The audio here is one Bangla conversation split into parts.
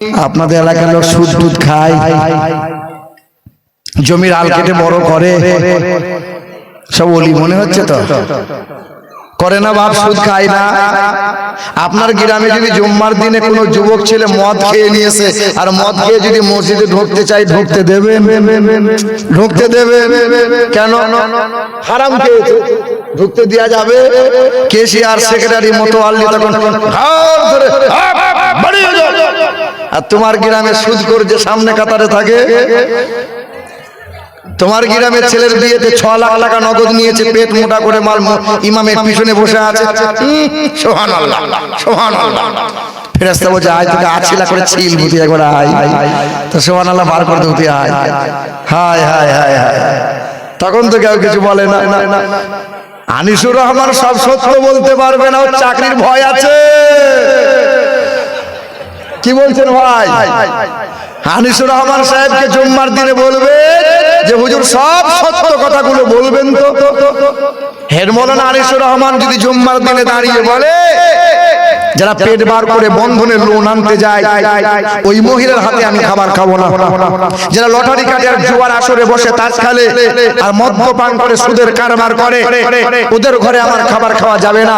আপনাদের এলাকার লোক সুদ টুদ খায়, জমির আল কেটে বড় করে, সব ওলি মনে হচ্ছে তো করে না বাপ, সুদ খায় না। আপনার গ্রামে যদি জুম্মার দিনে কোনো যুবক ছেলে মদ খেয়ে নিয়েছে আর মদ খেয়ে যদি মসজিদে ঢুকতে চাই, ঢুকতে দেবেন? ঢুকতে দেবেন কেন? হারাম খেয়েছে, ঢুকতে দেওয়া যাবে? কেশিয়ার সেক্রেটারি মোতোয়াল্লি তখন ঘাড় ধরে আর তোমার গ্রামে সুদ করে যে সামনে কাতারে থাকে, তোমার গ্রামের ছেলের বিয়েতে 6 লাখ টাকা নগদ নিয়েছে, পেট মোটা করে মাল ইমামের পিছনে বসে আছে। সুবহানাল্লাহ সুবহানাল্লাহ। ফেরেশতা বলছে আজ তোকে আছিলা করে ছিল বুঝি একবার আয়, তো সুবহানাল্লাহ বার করে দিতে আয়। হায় হায় হায় হায়, তখন তো কেউ কিছু বলে না। আনিসুর রহমান সব সত্য বলতে পারবে না, ওর চাকরির ভয় আছে। কি বলছেন ভাই? আনিসুর রহমান সাহেবকে জুম্মার দিনে বলবে যে হুজুর সব সত্য কথাগুলো বলবেন তো। হেড মৌলানা আনিসুর রহমান যদি জুম্মার দিনে দাঁড়িয়ে বলে যারা পেট বার করে বন্ধনে লোন আনতে যায় ওই মহিলার হাতে আমি খাবার খাবো না, যারা লটারি কাটে আর জুয়ার আসরে বসে তাস খেলে আর মদ্যপান করে সুদের কারবার করে ওদের ঘরে আমার খাবার খাওয়া যাবে না,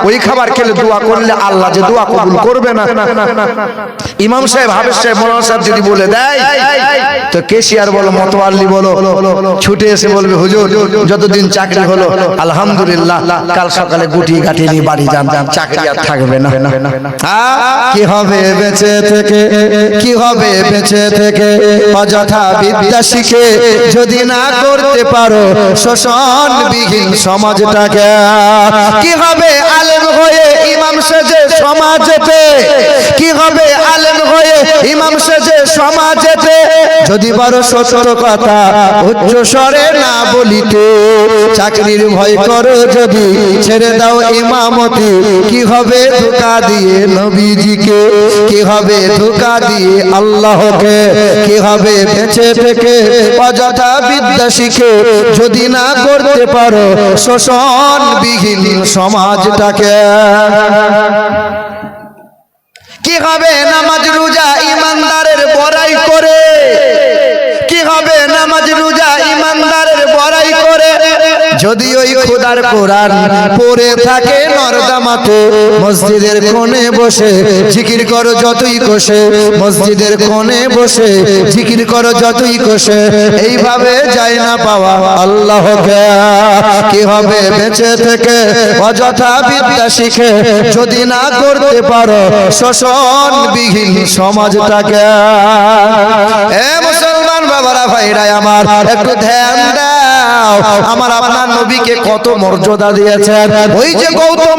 ওই খাবার খেলে দোয়া করলে আল্লাহ যে দোয়া কবুল করবে না। ইমাম সাহেব, হাফেজ সাহেব, মৌলানা সাহেব যদি বলে দেয় তো কেশিয়ার বলো মোতোয়াল্লি বলো ছুটে এসে বলবে হুজুর যতদিন চাকরি হলো আলহামদুলিল্লাহ, কাল সকালে গুটি গাটি নিয়ে বাড়ি যান, চাকরি আর থাকবে না। কি হবে বেঁচে থেকে, কি হবে বেঁচে থেকে অযথা বিদ্যা শিখে যদি না করতে পারো শোষণবিহীন সমাজটাকে? কি হবে আলেম হয়ে ইমাম সেজে সমাজেতে, কি হবে আলেম হয়ে ইমাম সেজে সমাজেতে যদি পারো সত্য কথা উচ্চ স্বরে না বলিতে? চাকরির ভয় করো যদি ছেড়ে দাও ইমামতি, কি হবে ধোঁকা দিয়ে নবীজিকে, কি হবে ধোঁকা দিয়ে আল্লাহকে? কি হবে বেঁচে থেকে অযথা বিদ্যা শিখে যদি না করতে পারো শোষণবিহীন সমাজটাকে? কি হবে নামাজ রোজা ইমানদারের বড়াই করে? কি হবে নামাজ রোজা ইমানদারের বড়াই করে যদি ওই খোদার কোরআন পড়ে থাকে নরদামাতে? মসজিদের কোণে বসে জিকির করো যতই কোষে, মসজিদের কোণে বসে জিকির করো যতই কোষে, এইভাবে যায় না পাওয়া আল্লাহকে? কি হবে বেঁচে থেকে অযথা বিদ্যা শিখে যদি না করতে পারো শোষণবিহীন সমাজটাকে? এ মুসলমান বাবারা ভাইরা আমার, একটু ধ্যান দাও, আমার আপনার নবীকে কত মর্যাদা দিয়েছেন। ওই যে গৌতম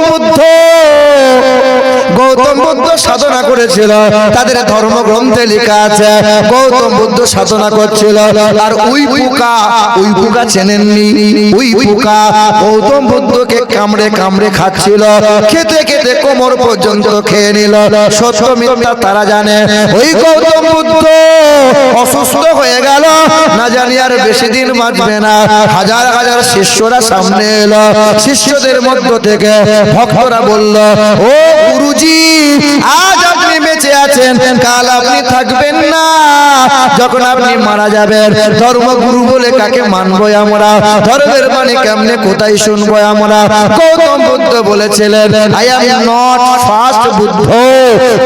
বুদ্ধ সাধনা করেছিল, তাদের ধর্মগ্রন্থে লেখা আছে গৌতম বুদ্ধ সাধনা করছিল আর ওই পোকা চেনেননি? ওই পোকা গৌতম বুদ্ধকে কামড়ে কামড়ে খাচ্ছিল, খেতে খেতে কোমর পর্যন্ত খেয়ে নিল। সত্য মিথ্যা তারা জানে। ওই গৌতম বুদ্ধ অসুস্থ হয়ে গেল, না জানি আর বেশি দিন বাঁচবে না। হাজার হাজার শিষ্যরা সামনে এলো, শিষ্যদের মধ্য থেকে ভক্তরা বলল, ও গুরুজি আজ আপনি বেঁচে আছেন, কাল আপনি থাকবেন না, যখন আপনি মারা যাবেন ধর্মগুরু বলে কাকে মানবো আমরা? ধর্মের বাণী কেমনে কোথায় শুনবো আমরা? গৌতম বুদ্ধ বলেছিলেন, I am not first Buddha,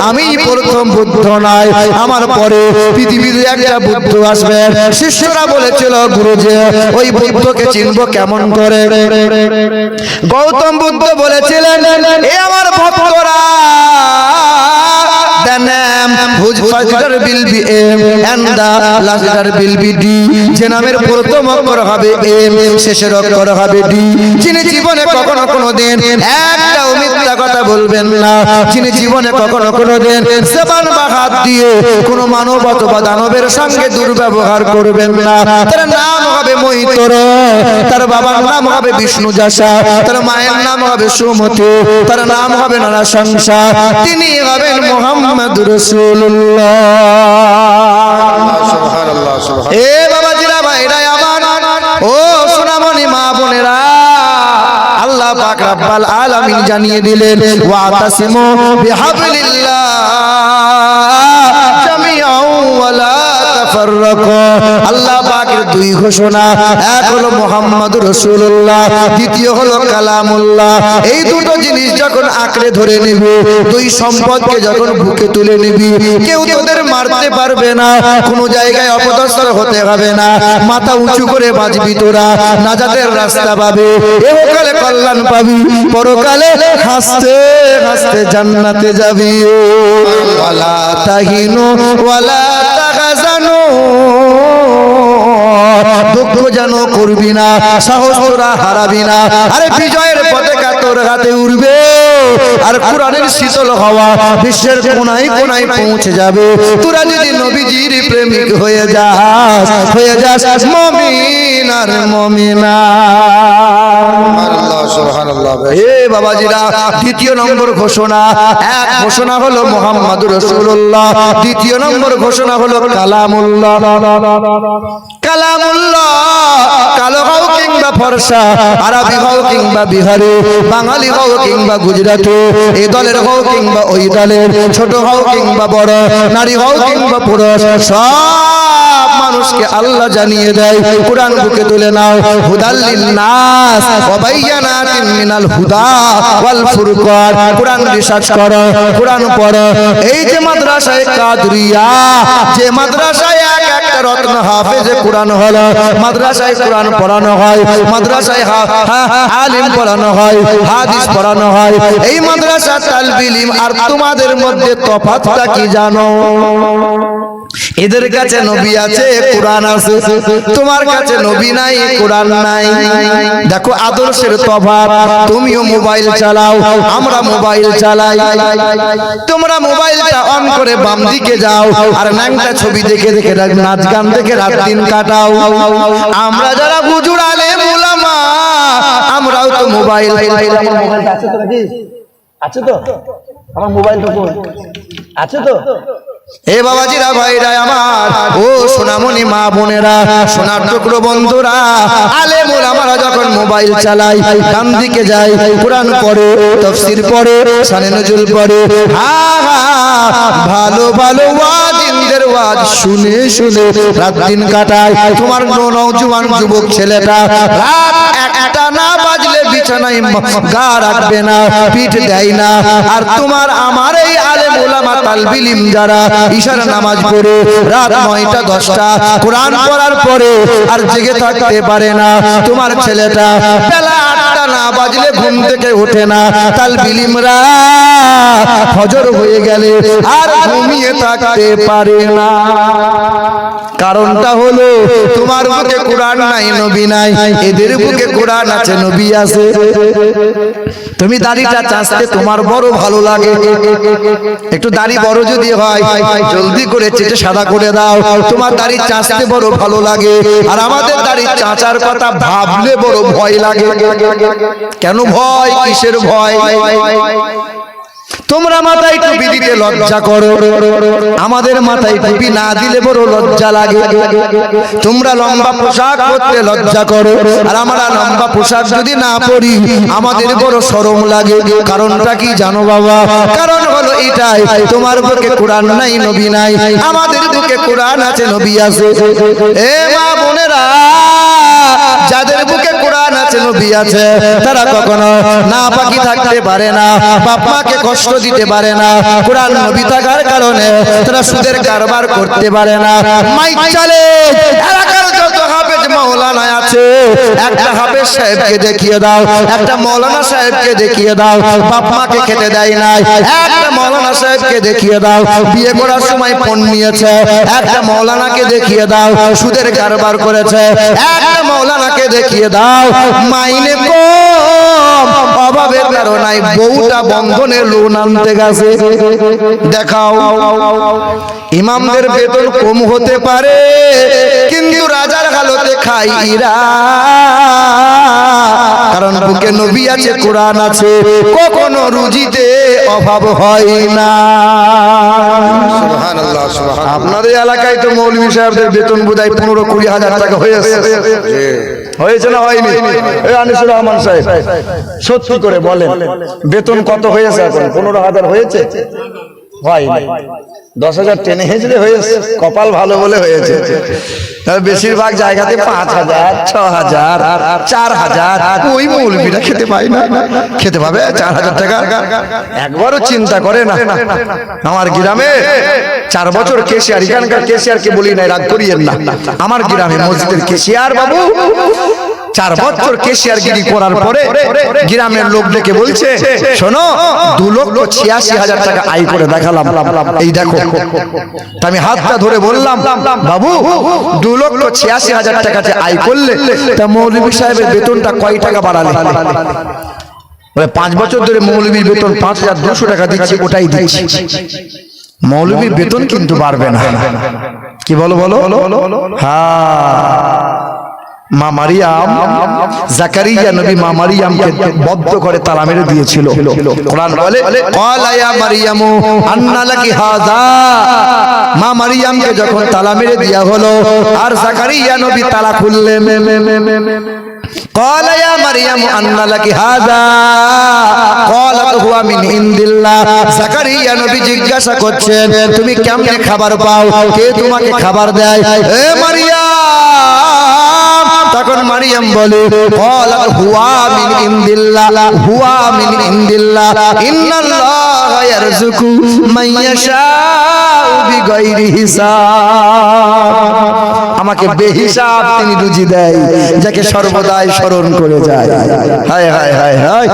আমি প্রথম বুদ্ধ নয়, আমার পরে পৃথিবীতে একটা বুদ্ধ আসবে। শিষ্যরা বলেছিল, গুরুজি ওই বুদ্ধকে চিনবো কেমন করে? গৌতম বুদ্ধ বলেছিলেন, এ আমার ভক্তরা, the name whose first letter will be M and the last letter will be D, যে নামের প্রথম অক্ষর হবে M, শেষের অক্ষর হবে D, যিনি জীবনে কখনো কোনোদিন একটাও মিথ্যা কথা বলবেন না, যিনি জীবনে কখনো কোনোদিন জবান বা হাত দিয়ে কোনো মানব অথবা দানবের সঙ্গে দুর্ব্যবহার করবেন না। তার নাম হবে মৈত্র, তার বাবার নাম হবে বিষ্ণু যশা, তার মায়ের নাম হবে সুমতি, তার নাম হবে নারাশংসা, তিনি হবেন মুহাম্মদুর রাসূলুল্লাহ। সুবহানাল্লাহ সুবহানাল্লাহ। এ বাবাজিরা ভাইরা আমার, ও সোনামণি মা বোনেরা, আল্লাহ পাক রব্বুল আলামিন জানিয়ে দিলেন, ওয়াতাসিমু বিহাবলিল্লাহ তাফাররাকা। আল্লাহ পাকের দুই ঘোষণা, এক হলো মুহাম্মাদুর রাসূলুল্লাহ, দ্বিতীয় হলো কালামুল্লাহ। এই দুটো জিনিস যখন আঁকড়ে ধরে নিবি, দুই সম্পদকে যখন বুকে তুলে নিবি, কেউ তোদের মারতে পারবে না, কোনো জায়গায় অপদস্থ হতে হবে না, মাথা উঁচু করে বাঁচবি তোরা, নাজাতের রাস্তা পাবি, ইহকালে কল্যাণ পাবি, পরকালে হাসতে হাসতে জান্নাতে যাবি। ওয়ালা তাহিনু ওয়ালা তাহজানু, দুঃখ যেন করবি না, সাহস তোরা হারাবি না। আরে বিজয়ের পতাকা তোর হাতে উড়বে, আর কোরআনের শীতল হাওয়া বিশ্বের কোনায় কোনায় পৌঁছে যাবে। তোরা যদি নবীজির প্রেমিক হয়ে যাস মুমিন আর মুমিনা। সুবহানাল্লাহ। এ বাবাজিরা, দ্বিতীয় নম্বর ঘোষণা, এক ঘোষণা হলো মুহাম্মাদুর রাসূলুল্লাহ, দ্বিতীয় নম্বর ঘোষণা হলো কালামুল্লাহ। কালামুল্লাহ, কালো হও কিংবা ফর্সা, আরবি হও কিংবা বিহারি, বাঙালি হও কিংবা গুজরাটি, এই দলের হও কিংবা ওই দলের, ছোট হও কিংবা বড়, নারী হও কিংবা পুরুষ, সব মানুষকে আল্লাহ জানিয়ে দেয়, কোরআন বুকে তুলে নাও। হুদাল লিন্নাস ওয়া বাইয়ানাতিন মিনাল হুদা ওয়াল ফুরকান। কোরআন রিসার্চ করো, কোরআন পড়ো। এই যে মাদ্রাসায়ে কাদরিয়া, যে মাদ্রাসায় এক একটা রত্ন হাফেজে কোরআন হলো, মাদ্রাসায় কোরআন পড়ানো হয়, মাদ্রাসায় আলিম পড়ানো হয়, হাদিস পড়ানো হয়, এই মাদ্রাসা তালবিল ইলম। আর তোমাদের মধ্যে তফাৎটা কি জানো? এদের কাছে নবী আছে, কোরআন আছে, তোমার কাছে নবী নাই, কোরআন নাই। দেখো আদর্শের তফাৎ। তুমিও মোবাইল চালাও, আমরা মোবাইল চালাই। তোমরা মোবাইলটা অন করে বাম দিকে যাও, আর ন্যাংটা ছবি দেখে দেখে, নাচ গান দেখে রাত দিন কাটাও। আমরা যারা হুজুর আলেম উলামা, আমরাও তো মোবাইল আছে তো নাকি? আছে তো? আমার মোবাইলটা আছে তো? এ বাবাজিরা, ভাইরা আমার, ও সোনামণি মা বোনেরা, সোনার টুকরো বন্ধুরা, আলেম ওলামারা যখন মোবাইল চালায়, ডান দিকে যায়, কোরআন পড়ে, তাফসীর পড়ে, শানে নজুল পড়ে, ভালো ভালো ওয়াজ, ইনদের ওয়াজ শুনে শুনে রাত দিন কাটায়। তোমার নওজোয়ান যুবক ছেলেটা রাত একটা না বাজলে বিছানায় গা রাখবে না, পিঠ দেয় না। আর তোমার আমার এই আলেম ওলামা তালবিল ইলম যারা ইশারা নামাজ পড়ে রাত 9টা 10টা কোরআন পড়ার পরে আর জেগে থাকতে পারে না, তোমার ছেলেটা বেলা 8টা না বাজলে ঘুম থেকে ওঠে না, তালবিল ইলমরা ফজর হয়ে গেলে আর ঘুমিয়ে থাকতে পারে না। কারণটা হলো তোমার বুকে কোরআন নাই, নবী নাই, এদের বুকে কোরআন আছে, নবী আছে। তুমি দাড়িটা চাঁচতে তোমার বড় ভালো লাগে, একটু দাড়ি বড় যদি হয় জলদি করে চেটে সাদা করে দাও, তোমার দাড়ি চাঁচতে বড় ভালো লাগে। আর আমাদের দাড়ি চাঁচার কথা ভাবলে বড় ভয় লাগে। কেন ভয়? কিসের ভয়? তোমরা মাথায় টুপি দিতে লজ্জা করো, আমাদের মাথায় টুপি না দিলে বড় লজ্জা লাগে। তোমরা লম্বা পোশাক পরতে লজ্জা করো, আর আমরা লম্বা পোশাক যদি না পরি আমাদের বড় শরম লাগে। কারণটা কি জানো বাবা? কারণ হলো এটাই, তোমার বুকে কোরআন নাই, নবী নাই, আমাদের বুকে কোরআন আছে, নবী আছে। এ মা বোনেরা, যাদের বুকে কোরআন আছে, নবী আছে, তারা কখনো না পাকি থাকতে পারে না, বাপ মাকে কষ্ট দিতে পারে না। কোরআন নবী থাকার কারণে তারা সুদের কারবার করতে পারে না। মাইক চালে এলাকার যত হাফেজ মাওলানা আছে, একটা হাফেজ সাহেবকে দেখিয়ে দাও, একটা মাওলানা সাহেবকে দেখিয়ে দাও, বাপ মাকে খেতে দেয় নাই। একটা মাওলানা সাহেবকে দেখিয়ে দাও, বিয়ে করার সময় পণ নিয়েছে। একটা মাওলানাকে দেখিয়ে দাও, সুদের কারবার করেছে। একটা মাওলানাকে দেখিয়ে দাও, মাইনে কম, অভাবের কারণে বউটা বন্ধনে লোন আনতে গেছে। দেখাও, ইমামদের বেতন কম হতে পারে, কিন্তু রাজার হালতে খাই ইরা। কারণ বুকে নবী আছে, কোরআন আছে, কখনো রুজিতে অভাব হয় না। সুবহানাল্লাহ, সুবহানাল্লাহ। আপনাদের এলাকায় তো মৌলভী সাহেবদের বেতন বোধহয় 15-20 হাজার টাকা হয়েছে, হয়েছে না হয়নি? আনিসুর রহমান সাহেব সত্যি করে বলেন, বেতন কত হয়েছে এখন? 15,000 হয়েছে? হয় 10,000 টেনে হেঁচড়ে হয়েছে, কপাল ভালো বলে হয়েছে। বেশিরভাগ জায়গাতে 5,000, 6,000, 4,000, ওই মৌলবীরা খেতে পায় না, খেতে পাবে 4,000 টাকা? একবারও চিন্তা করে না। আমার গ্রামে 4 বছর কেশিয়ার, এখানকার কেশিয়ারকে বলি নাই, রাগ করিয়েন না, আমার গ্রামে মসজিদের কেশিয়ার বাবু 4 বছর কেশিয়ারগিরি করার পরে গ্রামের লোক ডেকে বলছে, শোনো 2,86,000 টাকা আয় করে দেখালাম, এই দেখো। আমি হাতটা ধরে বললাম, বাবু 2,86,000 টাকা যে আয় করলে, তা মৌলভী সাহেবের বেতনটা কয় টাকা বাড়ালে? 5 বছর ধরে মৌলভীর বেতন 5,200 টাকা দিচ্ছি, ওটাই দিচ্ছি, মৌলভীর বেতন কিন্তু বাড়বে না। কি বলো বলো? হ্যাঁ, মা মারিয়াম, জাকারিয়া নবী মা মারিয়ামকে বদ্ধ করে তালা মেরে দিয়েছিল। কোরআন বলে, ক্বালা ইয়া মারিয়ামু আন্না লাকি হাযা, মা মারিয়ামকে যখন তালা মেরে দেয়া হলো আর জাকারিয়া নবী তালা খুললেন, ক্বালা ইয়া মারিয়ামু আন্না লাকি হাযা ক্বালাত হুয়া মিন ইনদিল্লাহ, জাকারিয়া নবী জিজ্ঞাসা করছেন, তুমি কেমনে খাবার পাও, কে তোমাকে খাবার দেয়? হে মারিয়াম, তখন মারিয়াম বলে, ক্বালাত হুয়া মিন ইনদিল্লাহ, হুয়া মিন ইনদিল্লাহ, ইন্নাল্লাহা ইয়ারযুকু মান ইয়াশাউ বিগাইরি হিসাব, আমাকে বেহিসাব তিনি রুজি দেয় যাকে সর্বদাই স্মরণ করে যায়। হায় হায় হায় হায়,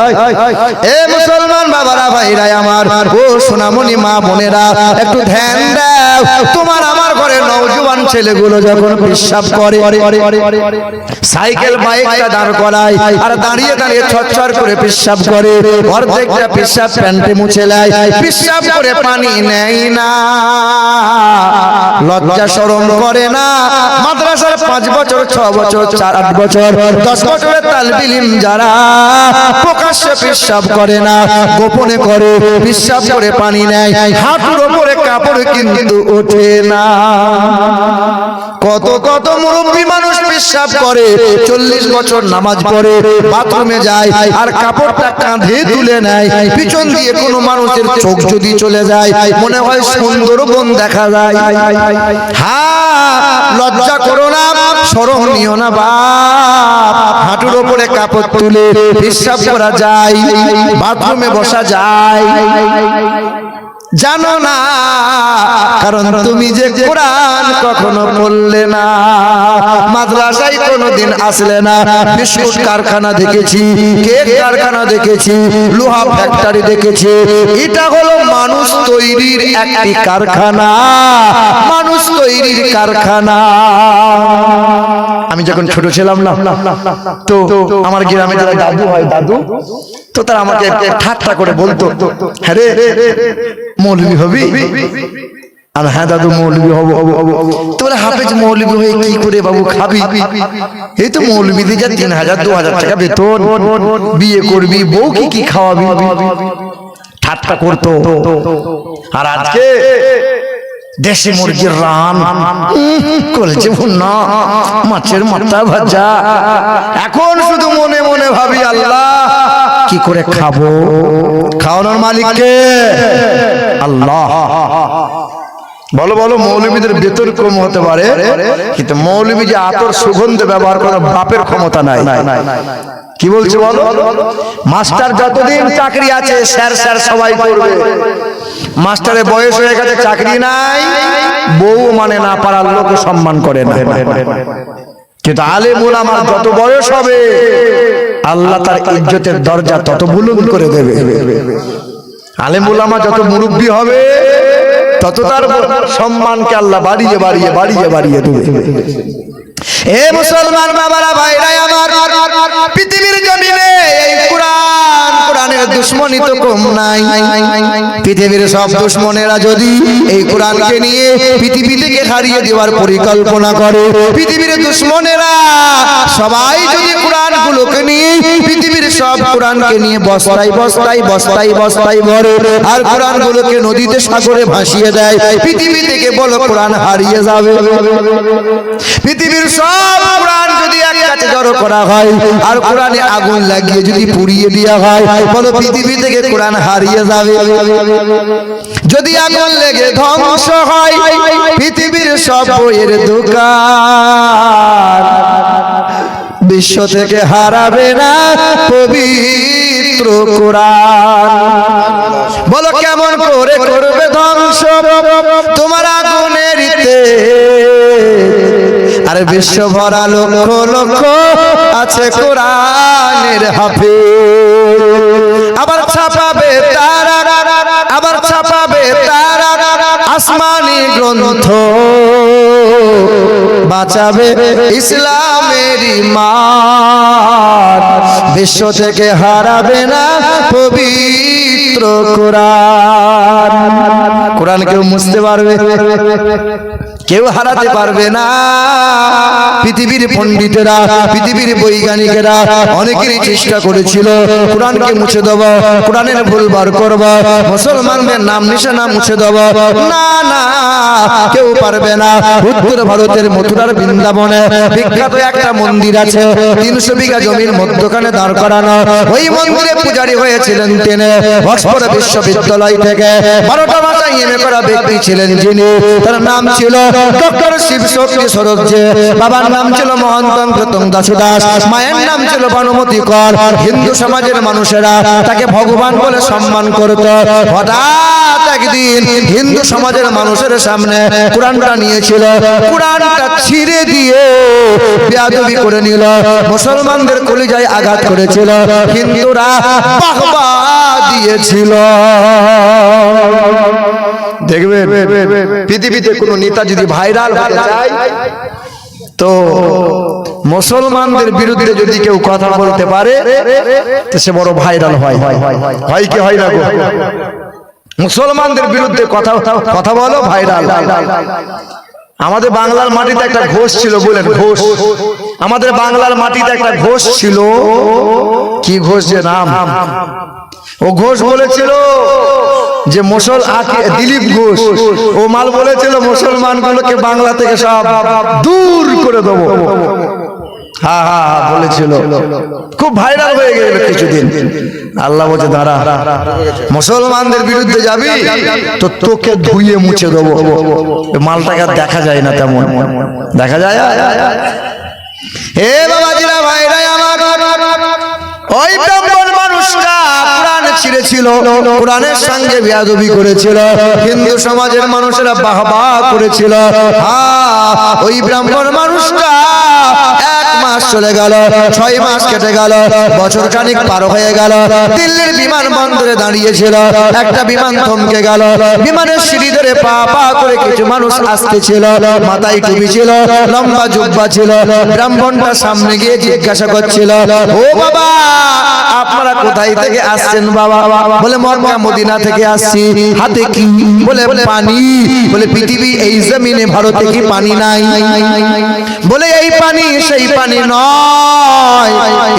এ মুসলমান বাবারা, ভাইরা আমার, ও সোনামণি মা বোনেরা, একটু ধ্যান দাও। তোমার আমার ঘরে নওজোয়ান ছেলেগুলো যখন পেশাব করে, সাইকেল বাইকটা দাঁড় করায় আর দাঁড়িয়ে দাঁড়িয়ে ছটছট করে পেশাব করে, অর্ধেকটা পেশাব প্যান্টে মুছে নেয়, পেশাব করে পানি নেয় না, লজ্জা শরম করে না। মাদ্রাসার 5 বছর, 6 বছর, 4, 8 বছর, 10 বছরের তালিবে ইলম যারা প্রকাশ্যে পেশাব করে না, গোপনে করে, পেশাব করে পানি নেয়, হাঁটুর উপরে কাপড় কিন্তু ওঠে না। কত কত মুরব্বী মানুষ পেশাব করে, 40 বছর নামাজ পড়ে, বাথরুমে যায় আর কাপড়টা কাঁধে তুলে নেয়, পিছন দিয়ে কোনো মানুষের চোখ যদি চলে যায় মনে হয় সুন্দরবন দেখা যায়। হ্যাঁ, লজ্জা করো না, শরম নিও না বাপ, হাঁটুর উপরে কাপড় তুলে পেশাব করা যায়, বাথরুমে বসা যায়, জানো না? কারণ তুমি যে কোরআন কখনো পড়লে না, মাদ্রাসায় কোনোদিন আসলে না, বিস্কুট কারখানা দেখেছি, কেক কারখানা দেখেছি, লোহা ফ্যাক্টরি দেখেছি, এটা হলো মানুষ তৈরির একটি কারখানা, মানুষ তৈরির কারখানা। আমি যখন ছোট ছিলাম না, তো আমার গ্রামে যারা দাদু হয়, দাদু তো তারা আমাকে ঠাট্টা করে বলতো, হ্যাঁ রে মৌলবী হবি? আর হ্যাঁ দাদু মৌলবী হব। তোরা হাফেজ মৌলবী হয়ে কি করে বাবু খাবি? এই তো মৌলবীদের যা 3,000, 2,000 টাকা বেতন, বিয়ে করবি, বউ কি খাওয়াবি? ঠাট্টা করতো। আর আজকে দেশি মুরগির রান, করেছে ভুনা, মাছের মাথা ভাজা, এখন শুধু মনে মনে ভাবি, আল্লাহ কি করে খাবো? খাওয়ানোর মালিক কে? আল্লাহ। বলো বলো, মৌলবীদের বেতন কম হতে পারে, কিন্তু মৌলবী যে আতর সুগন্ধ ব্যবহার করার বাপের ক্ষমতা নাই। কি বলছে বলো? মাস্টার যতদিন চাকরি আছে স্যার স্যার সবাই করবে, মাস্টারের বয়স হয়ে গেছে, চাকরি নাই, বউ মানে না, পাড়ার লোক সম্মান করে না। কিন্তু আলেম উলামার যত বয়স হবে আল্লাহ তার ইজ্জতের দরজা তত বুলন্দ করে দেবে। আলেম উলামা যত মুরব্বী হবে তত তার সম্মানকে আল্লাহ বাড়িয়ে বাড়িয়ে বাড়িয়ে বাড়িয়ে দেবে। এ মুসলমান বাবারা, ভাইরা আমার, পৃথিবীর জমিনে এই কোরআনের দুশমনী তো কম নাই। পৃথিবীর সব দুশমনেরা যদি এই কোরআনকে নিয়ে পৃথিবী থেকে হারিয়ে দেওয়ার পরিকল্পনা করে, পৃথিবীর দুশমনেরা সবাই যদি কোরআনগুলোকে নিয়ে, পৃথিবীর সব কোরআনকে নিয়ে বস্তায় বস্তায় বস্তায় বস্তায় ভরে আর কোরআনগুলোকে নদীতে সাগরে ভাসিয়ে দেয়, পৃথিবী থেকে বলো কোরআন হারিয়ে যাবে? পৃথিবীর সব কোরআন যদি এক কাছে জড়ো করা হয় আর কোরআনে আগুন লাগিয়ে যদি পুড়িয়ে দেওয়া হয়, বলো পৃথিবী থেকে কোরআন হারিয়ে যাবে? যদি আগুন লেগে ধ্বংস হয় পৃথিবীর সব বইয়ের দোকান, বিশ্ব থেকে হারাবে না পবিত্র কোরআন। বলো কেমন করে করবে ধ্বংস তোমার আগুনের আর বিশ্ব ভরা লক্ষ লক্ষ আছে কোরআনের হাফেজ। আবার ছাপাবে তারা, আবার ছাপাবে তারা আসমানি গ্রন্থ, বাঁচাবে ইসলামের ঈমান, বিশ্ব থেকে হারাবে না পবিত্র কোরআন। কোরআন কেউ মুছতে পারবে? কেউ হারাতে পারবে না। পৃথিবীর পণ্ডিতেরা, পৃথিবীর বৈজ্ঞানিকেরা অনেকেরই চেষ্টা করেছিল কোরআনকে মুছে দেব, কোরআনের ভুল বার করব, মুসলমানদের নাম নিশানা মুছে দেব। না না, কেউ পারবে না। উত্তর ভারতের মথুরার বৃন্দাবনে বিখ্যাত একটা মন্দির আছে, 300 বিঘা জমির মধ্যখানে দাঁড় করানো। ওই মন্দিরে পূজারী হয়েছিলেন তিনি অক্সফোর্ড বিশ্ববিদ্যালয় থেকে 12টা ভাষায় এমএ করা ব্যক্তি ছিলেন যিনি। তার নাম ছিল ডক্টর শিবশক্তি সরোজে। বাবার নাম ছিল মহন্তম দাসু দাস, মায়ের নাম ছিল ভানুমতি কর। হিন্দু সমাজের মানুষেরা তাকে ভগবান বলে সম্মান করত। হঠাৎ একদিন হিন্দু সমাজের মানুষের সামনে কোরআনটা নিয়েছিল, কোরআনটা ছিঁড়ে দিয়ে বেয়াদবি করে নিল, মুসলমানদের কলিজায় আঘাত করেছিল। হিন্দুরা বাহবা দিয়েছিল। দেখবেন পৃথিবীতে কোনো নেতা যদি ভাইরাল হতে চায় তো মুসলমানদের বিরুদ্ধে যদি কেউ কথা বলতে পারে তো সে বড় ভাইরাল হয়। হয় কি হয় না গো? মুসলমানদের বিরুদ্ধে কথা বলো, ভাইরাল। আমাদের বাংলার মাটিতে একটা ঘোষ ছিল, বলেন ঘোষ। আমাদের বাংলার মাটিতে একটা ঘোষ ছিল, কি ঘোষ যে নাম, ও ঘোষ বলেছিল যে দিলীপ ঘোষ, ও মাল বলেছিল মুসলমানগুলোকে বাংলা থেকে সব দূর করে দেবো। হ্যাঁ হ্যাঁ বলেছিল, খুব ভাইরাল হয়ে গেল কিছুদিন। আল্লাহ বলছে দাঁড়া, মুসলমানদের বিরুদ্ধে যাবি তো তোকে ধুয়ে মুছে দেবো। মালটাকে দেখা যায় না, তেমন দেখা যায়। হে বাবাজিরা, ভাইরা আমার, ওই ব্রাহ্মণ মানুষটা কোরআন ছিঁড়েছিল, কোরআনের সঙ্গে বেয়াদবি করেছিল, হিন্দু সমাজের মানুষেরা বাহবা করেছিল। ওই ব্রাহ্মণ মানুষটা 1 মাস চলে গেল, 6 মাস কেটে গেল, বছর খানিক পার হয়ে গেল। দিল্লির বিমানবন্দরে দাঁড়িয়েছিল, একটা বিমান থমকে গেল। বিমানের সিঁড়ি ধরে পা পা করে কিছু মানুষ আসতেছিল, মাথায় টুপি ছিল, লম্বা জুব্বা ছিল। ব্রাহ্মণটা সামনে গিয়ে জিজ্ঞাসা করছিল, ও বাবা আপনারা কোথায় থেকে আসছেন বাবা? বলে মক্কা মদিনা থেকে আসছি। হাতে কি? বলে পানি। বলে পৃথিবী এই জমিনে ভারতে কি পানি নাই? বলে এই পানি সেই পানি নয়,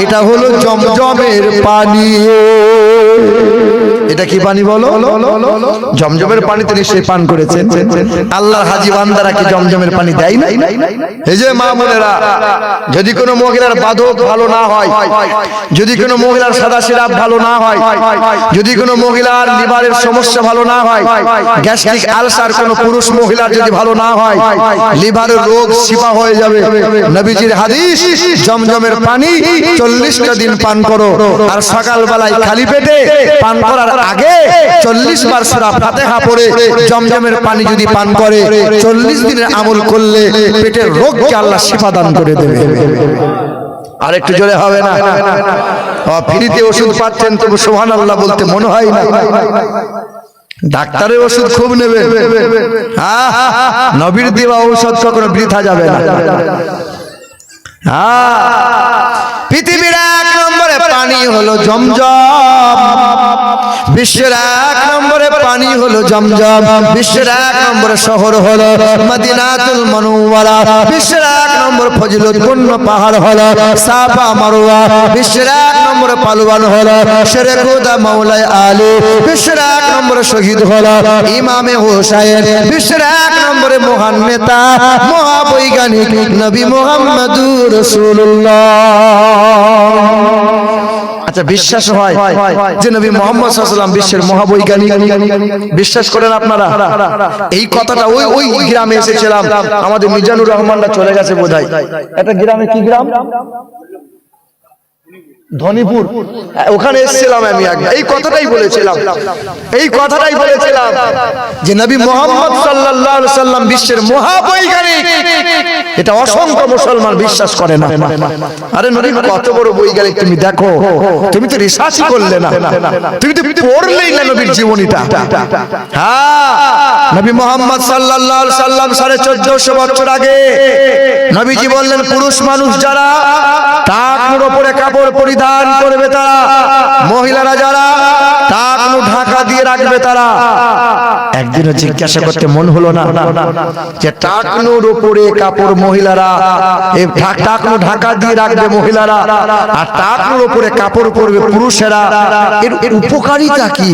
এটা হলো জমজমের পানি। এটা কি পানি বলো? জমজমের পানি তো নিশ্চয়ই পান করেছেন। আল্লাহর হাজী বান্দারা কি জমজমের পানি দেয় না? এই যে মা বোনেরা, যদি কোনো মহিলার বাদক ভালো না হয়, যদি কোনো মহিলার সাদা সিরাপ ভালো না হয়, যদি কোনো মহিলার লিভারের সমস্যা ভালো না হয়, গ্যাস্ট্রিক আলসার কোনো পুরুষ মহিলার যদি ভালো না হয়, লিভারের রোগ শিফা হয়ে যাবে। নবীজির হাদিস, জমজমের পানি 40টা দিন পান করো, আর সকালবেলায় খালি পেটে পান করার আগে 40 বার সূরা ফাতিহা পড়ে জমজমের পানি যদি পান করে, 40 দিনের আমল করলে পেটের রোগকে আল্লাহ শিফা দান করে দেবে। আর একটু জোরে হবে না? ফ্রিতে ওষুধ পাচ্ছেন তবু সুবহানাল্লাহ বলতে মনে হয় না। ডাক্তারের ওষুধ খুব নেবে, নবীর দেওয়া ঔষধ কখনো বৃথা যাবে না। পৃথিবীর 1 নম্বরে পানি হলো জমজম, বিশ্বের 1 নম্বরে পানি হলো জমজম, বিশ্বের 1 নম্বরে শহর হলো মদিনাতুল মুনাওয়ারা, বিশ্বের 1 নম্বর ফজিলতপূর্ণ পাহাড় হলো সাফা মারওয়া, বিশ্বের 1 নম্বরে পালওয়ান হলো শেরে খুদা মাওলায় আলী, বিশ্বের 1 নম্বরে শহীদ হলো ইমামে হুসাইন, বিশ্বের 1 নম্বরে মহান নেতা মহাবৈজ্ঞানিক নবী মুহাম্মদুর রাসূলুল্লাহ। আচ্ছা বিশ্বাস হয় যে নবী মুহাম্মদ সাল্লাল্লাহু আলাইহি ওয়াসাল্লাম বিশ্বের মহাবৈজ্ঞানিক? বিশ্বাস করেন আপনারা? এই কথাটা ওই গ্রামে এসেছিলাম, আমাদের মিজানুর রহমানরা চলে গেছে বোধহয়, একটা গ্রামে, কি গ্রাম, ধনীপুর, ওখানে এসেছিলাম আমি একবার, এই কথাটাই বলেছিলাম যে নবী মুহাম্মদ সাল্লাল্লাহু আলাইহি ওয়াসাল্লাম বিশ্বের মহাবৈজ্ঞানিক। এটা অসংখ্য মুসলমান বিশ্বাস করে না। আরে নবী কত বড় বৈজ্ঞানিক তুমি দেখো, তুমি তো রিসার্চই করলে না, তুমি তো পড়লেই না নবীর জীবনীটা। হ্যাঁ, নবী মুহাম্মদ সাল্লাল্লাহু আলাইহি ওয়াসাল্লাম 1450 বছর আগে নবীজি বললেন, পুরুষ মানুষ যারা টাকনুর উপরে কাপড় পরিধান করবে তারা, মহিলারা যারা টাকনু ঢাকা দিয়ে রাখবে তারা। একদিনও জিজ্ঞাসা করতে মন হলো না যে টাকনুর উপরে কাপড় মহিলারা, এই টাকনু ঢাকা দিয়ে রাখবে মহিলারা, আর টাকনুর উপরে কাপড় পরবে পুরুষেরা, এর উপকারিতা কি?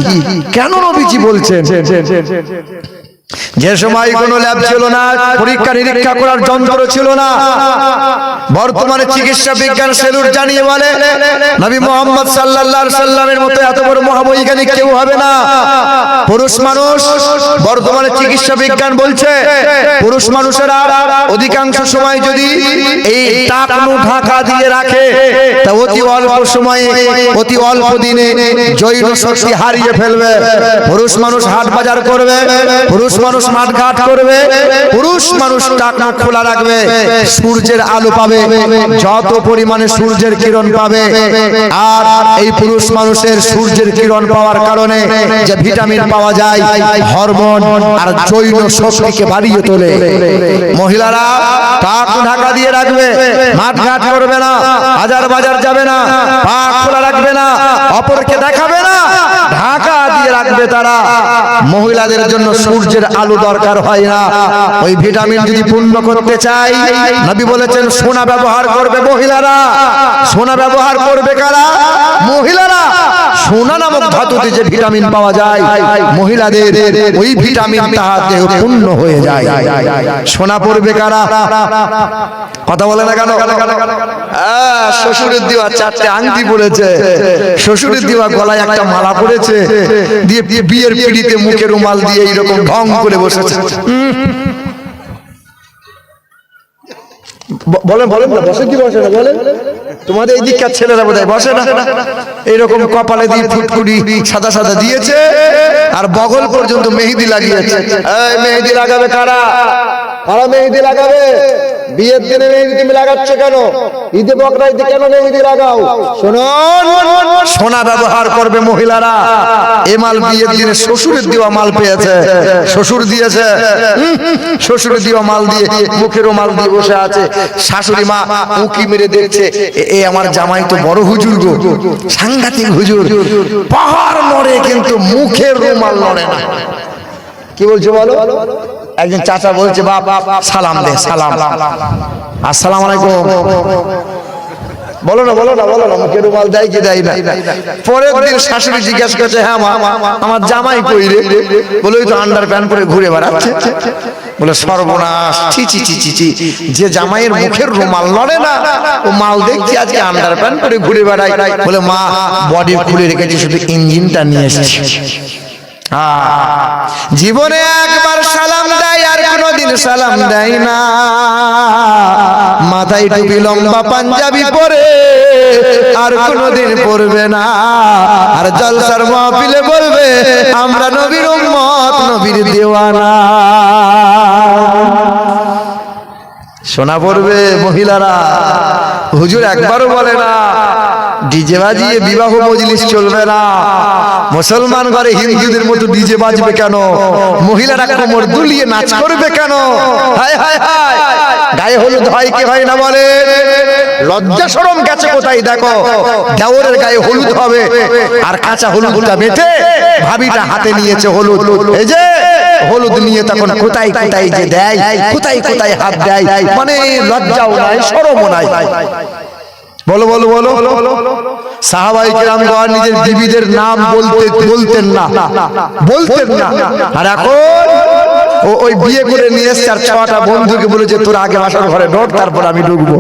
কেন নবীজি বলছেন? যে সময় কোনো ল্যাব ছিল না, পরীক্ষা নিরীক্ষা করার যন্ত্র ছিল না, বর্তমানে চিকিৎসা বিজ্ঞান সেলুট জানিয়ে বলে নবী মুহাম্মদ সাল্লাল্লাহু আলাইহি সাল্লামের মতো এত বড় মহাবৈজ্ঞানিক কেউ হবে না। পুরুষ মানুষ, বর্তমানে চিকিৎসা বিজ্ঞান বলছে পুরুষ মানুষেরা অধিকাংশ সময় যদি এই টাকনু ঢাকা দিয়ে রাখে তা অতি অল্প সময়ে, অতি অল্প দিনে জৈন শক্তি হারিয়ে ফেলবে। পুরুষ মানুষ হাট বাজার করবে, পুরুষ মানুষ মাঠ ঘাট করবে, পুরুষ মানুষ টাকনু খোলা রাখবে, সূর্যের আলো পাবে, যত পরিমাণে সূর্যের কিরণ পাবে, আর এই পুরুষ মানুষের সূর্যের কিরণ পাওয়ার কারণে যে ভিটামিন পাওয়া যায়, হরমোন আর জৈন শক্তিকে বাড়িয়ে তোলে। মহিলারা টাকনু ঢাকা দিয়ে রাখবে, মাঠ ঘাট করবে না, হাজার বাজার যাবে না, পা খোলা রাখবে না, অপরকে দেখাবে না, ঢাকা দিয়ে রাখবে তারা। মহিলাদের জন্য সূর্যের আলো দরকার হয় না। ওই ভিটামিন যদি পূর্ণ করতে চাই, নবী বলেছেন সোনা ব্যবহার করবে মহিলারা। সোনা ব্যবহার করবে কারা? মহিলারা। সোনা নামক ধাতুতে যে ভিটামিন পাওয়া যায়, মহিলাদের ওই ভিটামিন তাহাতে পূর্ণ হয়ে যায়। সোনা পড়বে কারা? কথা বলে না কেন? শ্বশুরের দেওয়া 4টে আংটি পড়েছে, শ্বশুরের দেওয়া গলায় একটা মালা পড়েছে, দিয়ে বিয়ের পিড়িতে মুখে রুমাল দিয়ে এইরকম ঢং করে বসেছে। বলেন বলেন না, বসে কি বসে না বলেন? তোমাদের এই দিককার ছেলেরা বোধহয় বসে না। এইরকম কপালে দিয়ে ফুটকুড়ি সাদা সাদা দিয়েছে, আর বগল পর্যন্ত মেহেদি লাগিয়েছে। এই মেহেদি লাগাবে কারা? কারা মেহেদি লাগাবে? বিয়ের দিনে মেহেদি তুমি লাগাচ্ছ কেন? ঈদে বকরা ঈদে কেন মেহেদি লাগাও? শুনুন, সোনা ব্যবহার করবে মহিলারা। এ মাল বিয়ের দিনে শ্বশুরের দেওয়া মাল পেয়েছে, শ্বশুর দিয়েছে, শ্বশুরের দেওয়া মাল দিয়ে মুখেরও মাল দিয়ে বসে আছে। শাশুড়ি মা উঁকি মেরে দেখছে, এ আমার জামাই তো বড় হুজুর গো, সাংঘাতিক হুজুর, পাহাড় নড়ে কিন্তু মুখের রুমাল নড়ে না। কি বলছো বলো? একজন চাচা বলছে, বাপ সালাম দে, সালাম, আসসালামু আলাইকুম। বলো না বলো না বলো না, মুখের রুমাল দেয় কি দেয় না? পরের দিন শাশুড়ি জিজ্ঞাসা করছে, হ্যাঁ মা আমার জামাই কই রে? বলে ওই তো আন্ডার প্যান্ট পরে ঘুরে বেড়াচ্ছে। বলে সর্বনাশ, ছি ছি ছি ছি ছি, যে জামাইয়ের মুখের রুমাল নড়ে না ও মাল দেখছি আজকে আন্ডার প্যান্ট পরে ঘুরে বেড়ায়। বলে মা বডি খুলে রেখেছি, শুধু ইঞ্জিনটা নিয়ে এসেছি। জীবনে একবার সালাম দেয় আর কোনদিন সালাম দেয় না। মাথায় টুপি লম্বা পাঞ্জাবি পরে আর কোনদিন পরবে না। আর জলসার মাহফিলে বলবে আমরা নবীর উম্মত, নবীর দেওয়ানা। সোনা পড়বে মহিলারা। হুজুর একবারও বলে না ডিজে বাজিয়ে বিবাহ মজলিস চলবে না। মুসলমান ঘরে হিন্দুদের মতো ডিজে বাজবে কেন? মহিলারা কোমর দুলিয়ে নাচ করবে কেন? হায় হায় হায়, গায়ে হলুদ হয় কি হয় না বলে? লজ্জা শরম গেছে কোথায়? দেখো দেওরের গায়ে হলুদ হবে, আর কাঁচা হলুদটা বেটে ভাবিটা হাতে নিয়েছে হলুদ, এই যে হলুদ নিয়ে তখন কোথায় কোথায় যে দেয়, কোথায় কোথায় হাত দেয়, মানে লজ্জাও নাই শরমও নাই। বলো বলো বলো, সাহাবায়ে কেরাম নিজের বিবিদের নাম বলতেন না। আর এখন ওই বিয়ে করে নিয়ে এসছে, আর 6টা বন্ধুকে বলেছে তোর আগে বাসার ঘরে ঢোক, তারপর আমি ঢুকবো।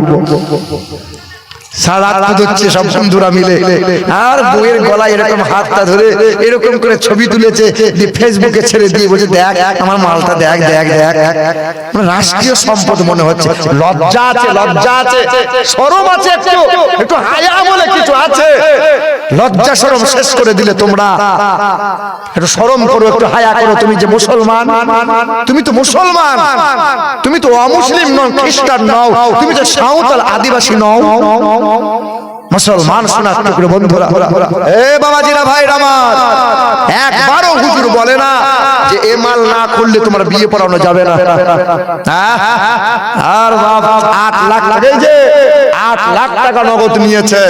সারা রাত হচ্ছে সব বন্ধুরা মিলে, আর বউয়ের গলায় এরকম হাতটা ধরে এরকম করে ছবি তুলেছে, ফেসবুকে ছেড়ে দিয়ে বলছে দেখ আমার মালটা, দেখ দেখ দেখ। রাষ্ট্রীয় সম্পদ মনে হচ্ছে। লজ্জা আছে, লজ্জা আছে, শরম আছে, একটু একটু হায়া বলে কিছু আছে। লজ্জা শরম শেষ করে দিলে তোমরা। একটু শরম করো, একটু হায়া করো। তুমি যে মুসলমান, তুমি তো মুসলমান, তুমি তো অমুসলিম নও, খ্রিস্টান নও, তুমি তো সাঁওতাল আদিবাসী নও, মুসলমান। শোনা টুকরো বন্ধুরা, এ বাবাজিরা, ভাইরা আমার, একবারও হুজুর বলে না যে এ মাল না করলে তোমার বিয়ে পড়ানো যাবে না। আর বাবা 8 লাখ টাকা, এই যে 8 লাখ টাকা নগদ নিয়েছে,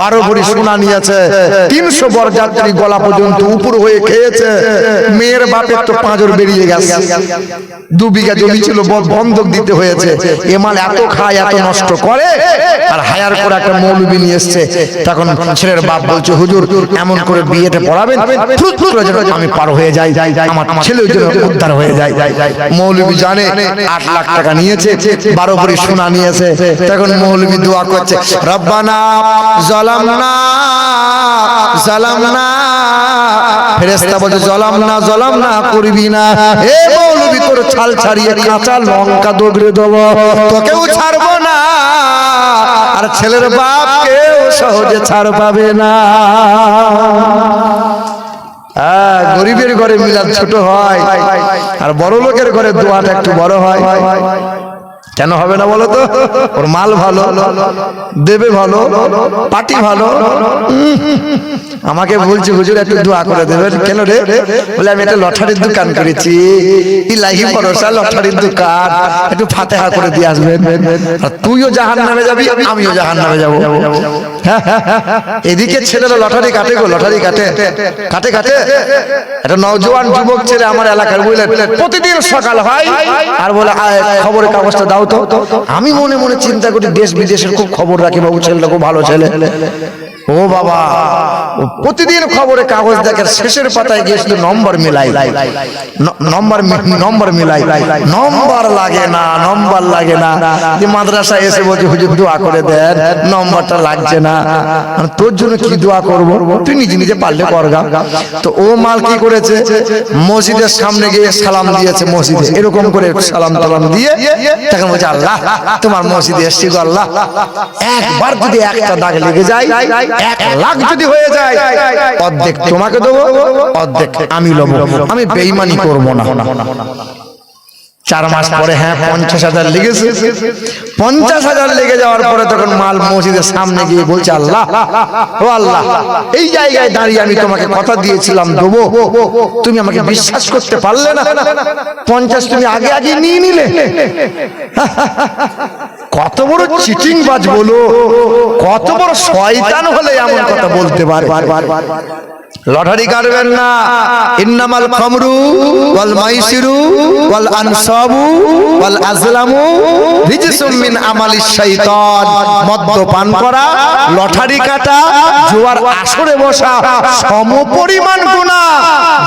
12 ভরি সোনা নিয়েছে, 300 বরযাত্রী গলা পর্যন্ত উপর হয়ে খেয়েছে। মেয়ের বাপের তো পাঁজর বেরিয়ে গেছে, 2 বিঘা জমি ছিল বন্ধক দিতে হয়েছে। এ মাল এত খায়, এত নষ্ট করে, আর হায়ার করে একটা মৌলবি নিয়ে এসছে। তখন ছেলের বাপ বলছে হুজুর এমন করে বিয়েতে পড়াবেন আমি পার হয়ে যাই, আমার ছেলের জন্য উদ্ধার হয়ে যায়। মৌলবি জানে 8 লাখ টাকা নিয়েছে, 12 ভরি সোনা নিয়েছে। তখন মৌলবি দোয়া করছে, রব্বানা জালামনা জালামনা। ফেরেশতা বলছে জালামনা জালামনা করবি না। এ মৌলবি তোর ছাল ছাড়িয়ে কাঁচা লঙ্কা দগড়ে দেব, তোকেও ছাড়বো না, আর ছেলের বাপকেও সহজে ছাড় পাবে না। গরিবের ঘরে মিলাদ ছোট হয়, আর বড় লোকের ঘরে দোয়াটা একটু বড় হয়। কেন হবে না বলো তো? ওর মাল ভালো, দেবে ভালো, পার্টি ভালো। আমাকে বলছে হুজুর একটু দোয়া করে দেবেন। কেন রে? বলে আমি একটা লটারির দোকান করেছি, ইলাহি ভরসা লটারির দোকান, একটু ফাতেহা করে দিয়ে আসবেন। তুইও জাহান্নামে যাবি, আমিও জাহান্নামে যাবো। এদিকে ছেলেরা লটারি কাটে গো, লটারি কাটে কাটে কাটে। একটা নওজোয়ান যুবক ছেলে আমার এলাকার, বুঝলেন, প্রতিদিন সকাল হয় আর বলে খবরের কাগজটা দাও তো। আমি মনে মনে চিন্তা করি দেশ বিদেশের খুব খবর রাখি বাবু, ছেলেটা খুব ভালো ছেলে। ও বাবা, প্রতিদিন খবরে কাগজ দেখে, শেষের পাতায় গিয়ে শুধু নম্বর মিলাই, নম্বর মিলাই, নম্বর লাগে না, নম্বর লাগে না। মাদ্রাসা এসে বলছে হুজুর দোয়া করে দেন, নম্বরটা লাগছে না। তোর জন্য কি দোয়া করব, তুই নিজে নিজে পারলে করগা। তো ও মাল কি করেছে, মসজিদের সামনে গিয়ে সালাম দিয়েছে, মসজিদে এরকম করে সালাম টালাম দিয়ে তখন বলছে আল্লাহ তোমার মসজিদে এসছি গো আল্লাহ, একবার যদি একটা দাগ লেগে যায়, 1 লাখ যদি হয়ে যায়, অর্ধেক তোমাকে দেবো, অর্ধেক আমি লব, আমি বেঈমানি করবো না। 4 মাস পরে হ্যাঁ 50,000 লেগেছে। 50,000 লেগে যাওয়ার পরে তখন মাল মসজিদের সামনে গিয়ে বলছে আল্লাহ, ও আল্লাহ, এই জায়গায় দাঁড়িয়ে আমি তোমাকে কথা দিয়েছিলাম দেবো, তুমি আমাকে বিশ্বাস করতে পারলে না। 50 তুমি আগে আগে নিয়ে নিলে। কত বড় চিটিং বাজ বলো, কত বড় শয়তান হলে এমন কথা বলতে পারে। লটারি কাটবেন না। ইন্নামাল খামরু ওয়াল মাইসিরু ওয়াল আনসাবু ওয়াল আজলামু রিজসুম মিন আমালিশ শাইতান। মদ্যপান করা, লটারি কাটা, জুয়ার আসরে বসা সমপরিমাণ গুনাহ।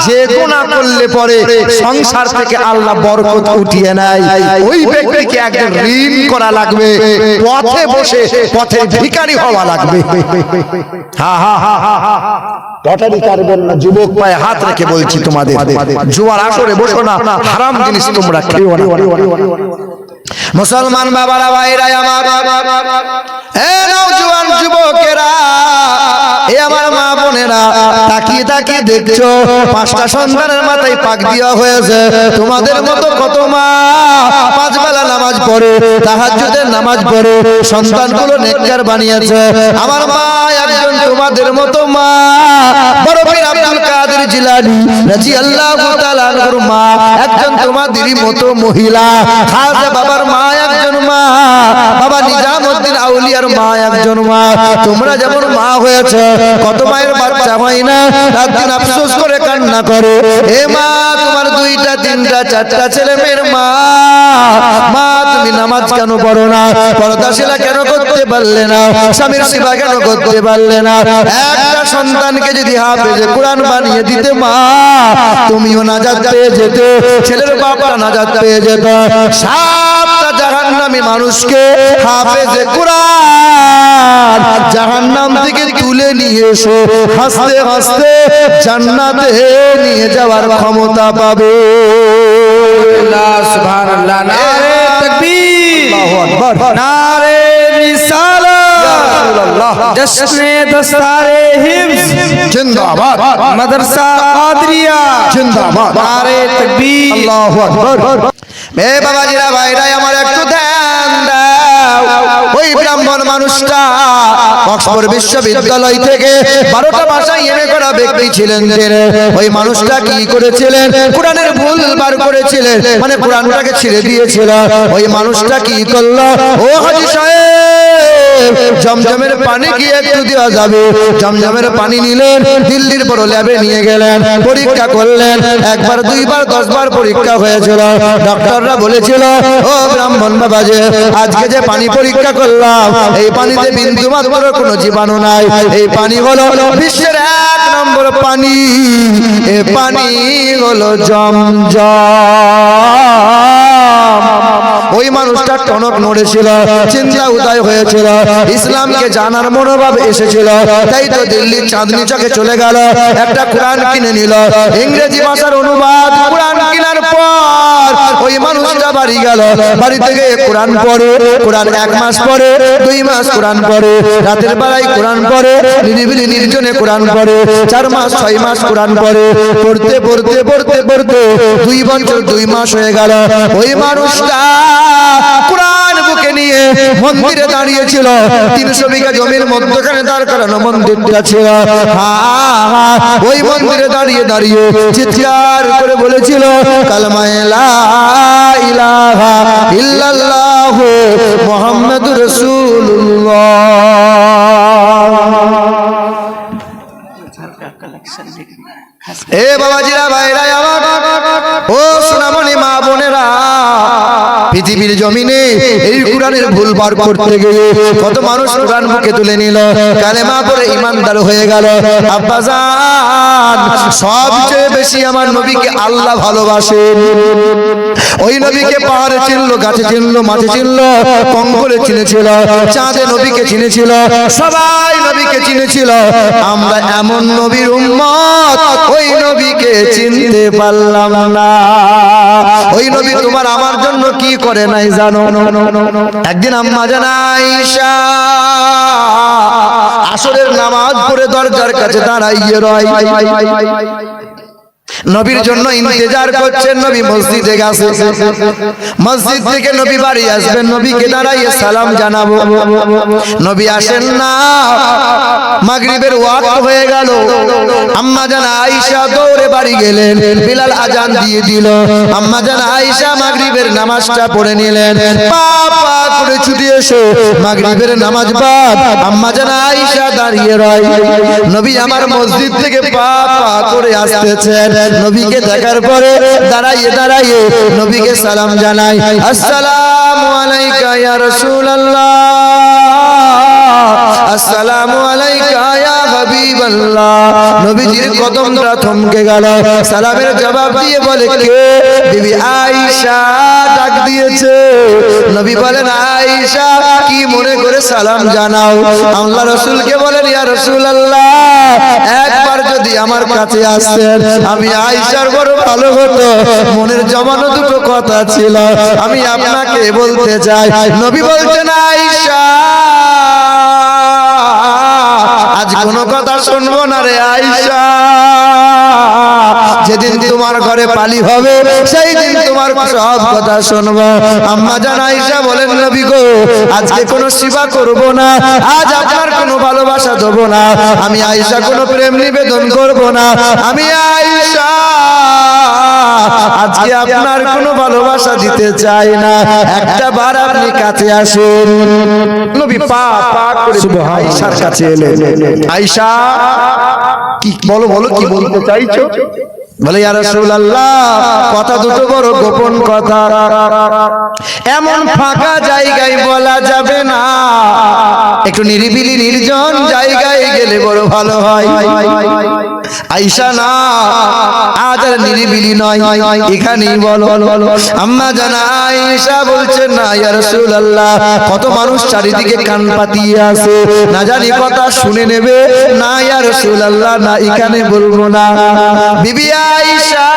যে গুনাহ করলে পরে সংসার থেকে আল্লাহ বরকত উঠিয়ে নেয়, ওই ব্যক্তিকে একজন ঋণ করা লাগবে, পথে বসে পথে ভিখারি হওয়া লাগবে। হা হা হা হা। লটারি কাটবেন না, যুবক পায়ে হাত রেখে বলছি তোমাদের, জুয়ার আসরে বসো না, হারাম জিনিস তোমরা খেও না। মুসলমান বাবারা, ভাইরা আমার, এ নওজোয়ান যুবকেরা, এ আমার মা বোনেরা, তাকিয়ে তাকিয়ে দেখছো 5টা সন্তানের মাথায় পাক দেওয়া হয়েছে। তোমাদের মতো কত মা 5 বেলা নামাজ পড়ে, তাহাজ্জুদের নামাজ পড়ে, সন্তানগুলো নেককার বানিয়েছে। আমার মা একজন তোমাদের মতো মা, বড় পীর আব্দুল কাদের জিলানী রাদিয়াল্লাহু তাআলা আনহুর মা একজন তোমাদেরই মতো মহিলা। খাজা বাবার মা একজন মা, বাবা নিজামউদ্দিন আউলিয়ার মা একজন মা। তোমরা যেমন মা হয়েছে, কত মায়ের বাচ্চা হয় না, রাত দিন আফসোস করে কান্না করে, হে মা তোমার 2টা 3টা 4টা ছেলে মেয়ের মা, মা তুমি নামাজ কেন পড়ো না, পর্দাশীলা কেন করতে পারলে না, স্বামীর সেবা কেন করতে পারলে না। একটা সন্তানকে যদি হাফেজে কোরআন বানিয়ে দিতে মা, তুমিও নাজাত পেয়ে যেতে, ছেলের বাবা নাজাত পেয়ে যেত, 7টা জাহান্নাম জাহান্নামী মানুষকে হাফেজে কোরআন জাহান্নাম থেকে তুলে নিয়ে এসে হাসতে হাসতে জান্নাতে নিয়ে যাওয়ার ক্ষমতা পাবে। সুবহানাল্লাহ, নারে তাকবীর, নারে রিসালাত, জশ্নে দস্তারে হিফজ জিন্দাবাদ, মাদ্রাসা আদরিয়া জিন্দাবাদ, নারে তাকবীর, আল্লাহু আকবার। এ বাবাজিরা ভাইরা আমার একটু ধ্যান দাও। ওই ব্রাহ্মণ মানুষটা অক্সফোর্ড বিশ্ববিদ্যালয় থেকে 12টা ভাষা এমএ করা ব্যক্তি ছিলেন। ওই মানুষটা কি করেছিলেন? কোরআনের ভুল বার করেছিলেন, মানে কোরআনটাকে ছেড়ে দিয়েছিল। ওই মানুষটা কি করলো? ও হাজী সাহেব, জমজমের পানি কি একটু দেওয়া যাবে? জমজমের পানি নিলেন, দিল্লির বড় ল্যাবে নিয়ে গেলেন, পরীক্ষা করলেন। একবার, দুইবার, 10 বার পরীক্ষা হয়েছিল। ডক্টররা বলেছিল, ও ব্রাহ্মণ বাবাজি, আজকে যে পানি পরীক্ষা করলাম, এই পানিতে বিন্দু মাত্র কোনো জীবাণু নাই। এই পানি হলো বিশ্বের 1 নম্বর পানি। এই পানি হলো জমজম। ওই মানুষটা টনক নড়েছিল, চিন্তা উদয় হয়েছিল, ইসলামকে জানার মনোভাব এসেছিল। তাই তো দিল্লির চাঁদনি চকে চলে গেল, একটা কোরআন কিনে নিল। ইংরেজি ভাষার অনুবাদ কোরআন কেনার পর ওই মানুষটা বাড়ি গেল। বাড়ি থেকে কোরআন পড়ে, কোরআন 1 মাস পড়ে, 2 মাস কোরআন পড়ে, রাতের বেলায় কোরআন পড়ে, নিরিবিলি নির্জনে কোরআন পড়ে, 4 মাস 6 মাস কোরআন পড়ে। পড়তে পড়তে পড়তে পড়তে 2 বছর 2 মাস হয়ে গেল। ওই মানুষটা কোরআন বুকে নিয়ে মন্দিরে দাঁড়িয়েছিল। 300 বিঘা জমির মধ্যখানে দাঁড় করানো মন্দিরটা ছিল। ওই মন্দিরে দাঁড়িয়ে দাঁড়িয়ে চিৎকার করে বলেছিল, কালেমা লা ইলাহা ইল্লাল্লাহ মুহাম্মাদুর রাসূলুল্লাহ। এ বাবাজিরা ভাইরা আমার, ও সোনামণি মা বোনেরা, পৃথিবীর জমিনে এই কোরআনের ভুল বার করতে গিয়ে কত মানুষ কোরআন বুকে তুলে নিল, কালেমা পড়ে ঈমানদার হয়ে গেল। আব্বাজান, সবচেয়ে বেশি আমার নবীকে আল্লাহ ভালোবাসেন। ওই নবীকে পাহাড়ে চিনলো, গাছে চিনলো, মাঝে চিনলো, কঙ্কলে চিনেছিল, চাঁদে নবীকে চিনেছিল, সবাই নবীকে চিনেছিল। আমরা এমন নবীর উম্মত, ওই নবীকে চিনতে পারলাম না। ওই নবী তোমার আমার জন্য কি করে নাই জানো? একদিন আম্মা জান আয়েশা আসরের নামাজ পড়ে দরজার কাছে দাঁড়াইয়ে রয়, নবীর জন্য ইন্তজার করছেন। নবী মসজিদে গেছে, মসজিদ থেকে নবী বাড়ি আসবেন, নবীকে দাঁড়াইয়ে সালাম জানাবো। নবী আসেন না, মাগরিবের ওয়াক্ত হয়ে গেল। আম্মা জান আয়েশা দৌড়ে বাড়ি গেলেন, বিলাল আজান দিয়ে দিল। আম্মা জান আয়েশা মাগরিবের নামাজটা পড়ে নিলেন। পা পা করে ছুটে এসে মাগরিবের নামাজ বাদ আম্মা জান আয়েশা দাঁড়িয়ে রয়। নবী আমার মসজিদ থেকে পা পা করে আসতেছেন। নবীকে দেখার পরে দাঁড়াইয়ে দাঁড়াইয়ে নবীকে সালাম জানাই, আসসালামু আলাইকা ইয়া রাসূলুল্লাহ, আসসালামু আলাইকা ইয়া হাবিবাল্লাহ। নবীজির কদমটা থমকে গেল। সালামের জবাব দিয়ে বলে, কে? বিবি আয়েশা ডাক দিয়েছে। নবী বলেন, আয়েশা কি মনে করে সালাম জানাও? আল্লাহ রাসূলকে বলেন, ইয়া রাসূলুল্লাহ, একবার যদি আমার কাছে আসতেন আমি আয়েশার বড় ভালো হতো। মনের জমানো দুটো কথা ছিল, আমি আপনাকে বলতে চাই। নবী বলছেন, আয়েশা আজ কোনো কথা শুনবো না রে আয়েশা। যেদিন তোমার ঘরে পালি হবে সেই দিন তোমার সব কথা শুনবো। আম্মা জান আয়েশা বলেন, নবী গো, আজকে কোনো সেবা করব না, আজ আপনার কোনো ভালোবাসা দেবো না, আমি আয়েশা কোনো প্রেম নিবেদন করব না, আমি আয়েশা আজকে আপনার কোনো ভালোবাসা দিতে চাই না, একটা বার আপনি কাছে আসুন। নবী পা পা করে আয়েশার কাছে এলেন। আয়েশা কি বলো বলো, কি বলতে চাইছো? বলে, ইয়া রাসূলুল্লাহ, কথা দুটো বড় গোপন কথা, এমন ফাঁকা জায়গায় বলা যাবে না, একটু নিরিবিলি নির্জন জায়গায় গেলে বড় ভালো হয়। আয়েশা না, আজ আর নিরিবিলি নয়, এখানেই বলো। আম্মা জান আয়েশা বলছেন না ইয়া রাসূলুল্লাহ, কত মানুষ চারিদিকে কান পাতিয়ে আছে, না জানি কথা শুনে নেবে। না ইয়া রাসূলুল্লাহ, না এখানে বলবো না। বিবি আয়েশা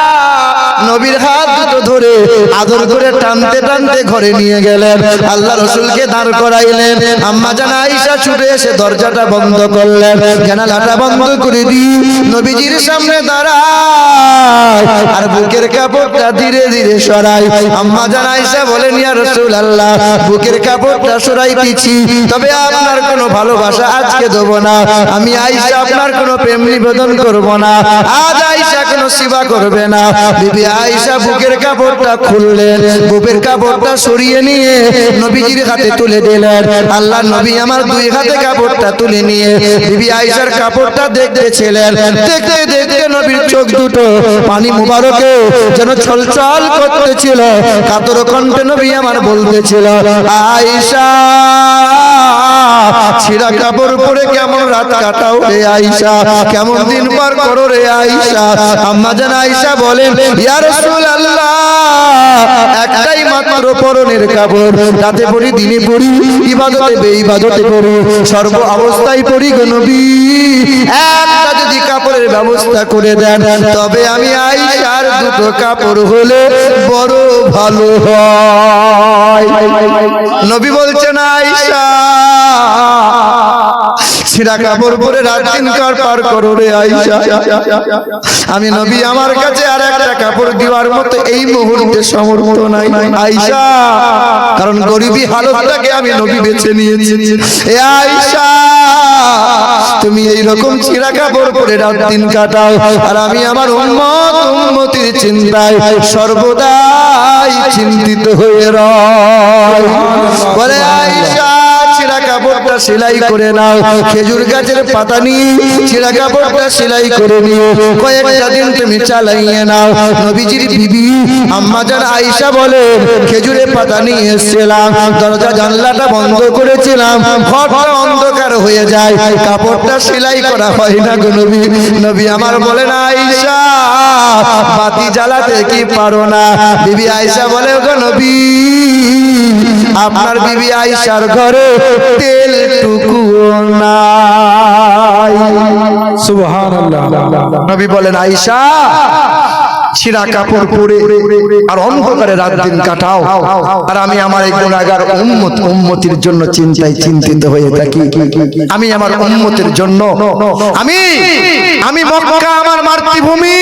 নবীর হাত দুটো ধরে আদর করে টানতে টানতে ঘরে নিয়ে গেলেন, আল্লাহ রাসূলকে দাঁড় করাইলেন। আম্মা জান আয়েশা ছুটে এসে দরজাটা বন্ধ করলেন, জানালাটা বন্ধ করে দিয়ে নবীজির সামনে দাঁড়ায় আর বুকের কাপড়টা ধীরে ধীরে সরাই। আম্মা জান আয়েশা বলেন ইয়া রাসূলুল্লাহ, বুকের কাপড়টা সরাইতেছি, তবে আপনার কোনো ভালোবাসা আজকে দেব না। আমি আয়েশা আপনার কোনো প্রেম নিবেদন করব না, আজ আয়েশা কোনো সেবা করবে না। বিবি আয়েশা বুকের কাপড়টা খুললেন, বুকের কাপড়টা সরিয়ে নিয়ে নবীজির হাতে তুলে দিলেন। আল্লাহ নবী আমার দুই হাতে কাপড়টা তুলে নিয়ে বিবি আয়েশার কাপড়টা দেখতেছিলেন। দেখতে দেখতে নবীর চোখ দুটো পানি মুবারকে যেন ছলছল করতেছিল। কাতর কণ্ঠে নবী আমার বলতেছিল, আয়েশা ছিঁড়া কাপড় পরে কেমন রাত কাটাও রে আয়েশা, কেমন দিন পার করো রে আয়েশা। আম্মা জান আয়েশা বলেন ইয়া রাসূলুল্লাহ, একটাই মাত্র পরনের কাপড়, রাতে পরি দিনে পরি, ইবাদতে বেইবাদতে পরি, সর্ব অবস্থায় পরি গো নবী। একটা যদি কাপড়ের ব্যবস্থা করে দেন তবে আমি আয়েশার দুটো কাপড় হলে বড় ভালো হয়। নবী বলছেন আয়েশা ছিঁড়া কাপড় পরে রাত দিন পার করো রে আয়েশা। আমি নবী আমার কাছে আর একটা কাপড় দেওয়ার মতো এই মুহূর্তে সমর্থ নাই আয়েশা, কারণ গরিবী হালতটাকে আমি নবী বেছে নিয়েছি। এ আয়েশা, তুমি এই রকম ছিঁড়া কাপড় পরে রাত দিন কাটাও, আর আমি আমার উম্মতির চিন্তায় সর্বদাই চিন্তিত হয়ে রই। বলে আয়েশা ছিঁড়া কাপড়টা সেলাই করে নাও, খেজুর গাছের পাতা নিয়ে ছিঁড়া কাপড়টা সেলাই করে নিও, কয়েকটা দিন তুমি চালাইয়ে নাও। নবীজির বিবি আম্মা জান আয়েশা বলে খেজুরের পাতা নিয়ে এসেছিলাম, দরজা জানলাটা বন্ধ করেছিলাম, ঘরটা অন্ধকার হয়ে যায়, কাপড়টা সেলাই করা হয় না গো নবী। নবী আমার বলেন আয়েশা বাতি জ্বালাতে কি পারো না? বিবি আয়েশা বলে গো নবী, আপনার বিবি আয়েশার ঘরে তেল টুকু নাই। সুবহানাল্লাহ। নবী বলেন আয়েশা ছিঁড়া কাপড় পরে আর অন্ধকারে রাত দিন কাটাও, আর আমি আমার এই গুনাহগার উম্মতির জন্য চিন্তিত হয়ে থাকি। আমি আমার উম্মতের জন্য আমি মক্কা আমার মাতৃভূমি,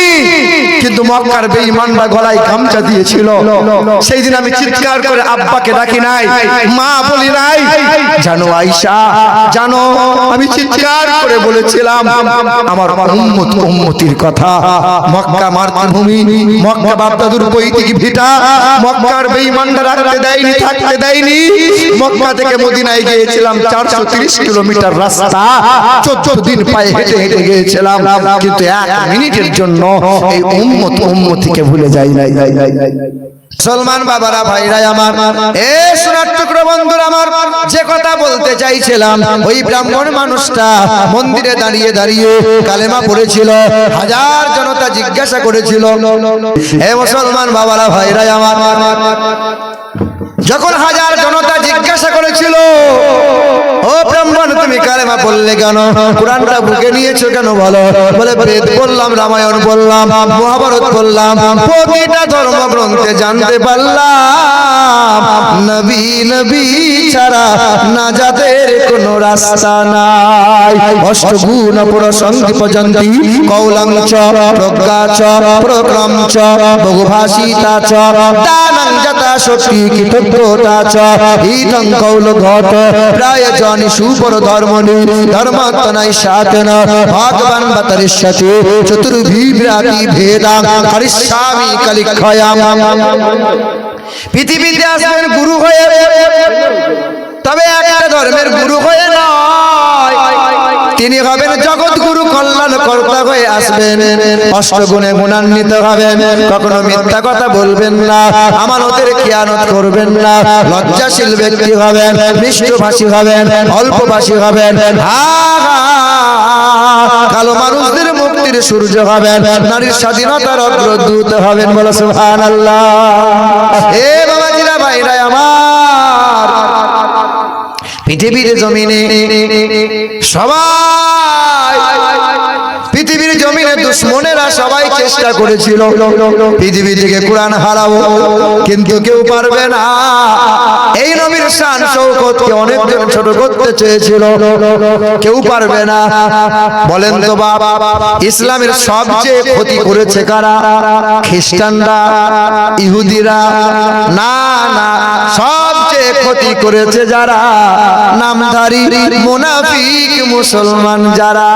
কিন্তু মক্কার বেঈমানরা গলায় গামছা দিয়েছিল। সেই দিন আমি চিৎকার করে আব্বাকে ডাকি নাই, মা বলি নাই। জানো আয়েশা, জানো আমি চিৎকার করে বলেছিলাম আমার উম্মতির কথা। মক্কা মাতৃভূমি, মক্কা বাপদাদুর পৈতৃক ভিটা, মক্কার বেঈমানরা রাখতে দেয়নি, থাকতে দেয়নি। মক্কা থেকে মদিনায় গিয়েছিলাম 430 কিলোমিটার রাস্তা, 14 দিন পায়ে হেঁটে হেঁটে গিয়েছিলাম, কিন্তু এক মিনিটের জন্য এই উম্মতিকে ভুলে যাই নাই। মুসলমান বাবারা ভাইরা আমার, এ সোনার টুকরো বন্ধুরা আমার, যে কথা বলতে চাইছিলাম, ওই ব্রাহ্মণ মানুষটা মন্দিরে দাঁড়িয়ে দাঁড়িয়ে কালেমা পড়েছিল। হাজার জনতা জিজ্ঞাসা করেছিল, এ মুসলমান বাবারা ভাইরা আমার, যখন হাজার জনতা জিজ্ঞাসা করেছিল ও ব্রাহ্মণ তুমি কালেমা পড়লে কেন, কুরআনটা বুকে নিয়েছো কেন বলো? বলে বেদ পড়লাম, রামায়ণ পড়লাম, মহাভারত পড়লাম, প্রতিটা ধর্মগ্রন্থে জানতে পারলাম নবী ছাড়া নাজাতের কোনো রাস্তা নাই। অষ্টগুণ প্রসঙ্গিপ জন্তি কৌলং চ প্রজ্ঞা চ প্রক্রম চ বহুভাষিতা চ দানং যথা শক্তি কৃতজ্ঞতা চ ইদং কৌল ঘট প্রায় জানি সুপর ধর্মনি ধর্মাত্মনাই সাতন ভগবান বতরিষ্যতি চতুর্ভিব্রাতি ভেদাং করিষ্যামি কলিক্ষয়াম। পৃথিবীতে আসবেন গুরু হয়ে, তবে একটা ধর্মের গুরু হয়ে নয়, তিনি হবেন জগৎ গুরু, কল্যাণ কর্তা হয়ে আসবেন। অষ্টগুণে গুণান্বিত হবেন, কখনো মিথ্যা কথা বলবেন না, আমানতের খেয়ানত করবেন না, লজ্জাশীল ব্যক্তি হবেন, মিষ্টভাষী হবেন, অল্পভাষী হবেন। কালো মানুষদের মুক্তি মুক্তির সূর্য হবেন, নারীর স্বাধীনতার অগ্রদূত হবেন। বলো সুবহানাল্লাহ। হে বাবাজিরা, ভাইরা আমার, পৃথিবীর জমিনে সবাই, পৃথিবীর জমিনে দুশ্মনেরা সবাই চেষ্টা করেছিল পৃথিবী থেকে কোরআন হারাবো, কিন্তু কেউ পারবে না। এই নবীর শান শৌকতকে অনেকজন ছোট করতে চেয়েছিল, কেউ পারবে না। বলেন তো বাবা, ইসলামের সবচেয়ে ক্ষতি করেছে কারা? খ্রিস্টানরা, ইহুদিরা? না না, সবচেয়ে ক্ষতি করেছে যারা নামধারী মুনাফিক মুসলমান যারা,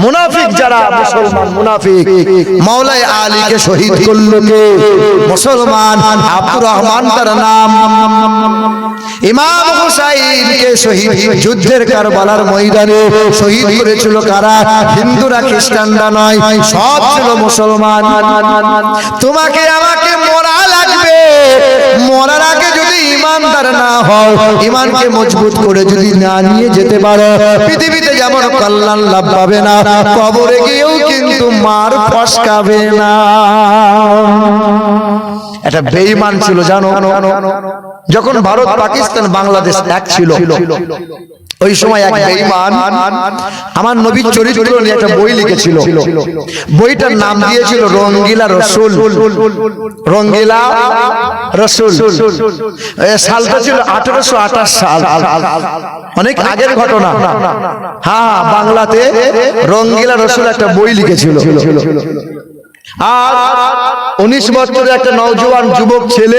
মুনাফিক যারা মুসলমান মুনাফিক। মাওলাই আলীকে শহীদ করলো কে? মুসলমান। আব্দুর রহমান তার নাম। ইমাম হুসাইনকে শহীদ যুদ্ধের কারবালার ময়দানে শহীদ করেছিল কারা? হিন্দুরা, খ্রিস্টানরা নয়, সব ছিল মুসলমান। তোমাকে আমাকে মরা লাগবে, মরার আগে যদি ইমানদার না হও, ইমানকে মজবুত করে যদি না নিয়ে যেতে পারো, পৃথিবীতে যেমন কল্যাণ লাভ পাবে না, কবরে গিয়েও কিন্তু মার ফসকাবে না। এটা বেঈমান ছিল জানো। যখন ভারত, পাকিস্তান, বাংলাদেশ এক ছিল, ওই সময় এক বেঈমান আমার নবীর চরিত্র নিয়ে একটা বই লিখেছিল। বইটার নাম দিয়েছিল রঙ্গিলা রসুল। রঙ্গিলা রসুল। সালটা ছিল 1828 সাল, অনেক আগের ঘটনা। হ্যাঁ, বাংলাতে রঙ্গিলা রসুল একটা বই লিখেছিল। আর 19 বছরের একটা নওজোয়ান যুবক ছেলে,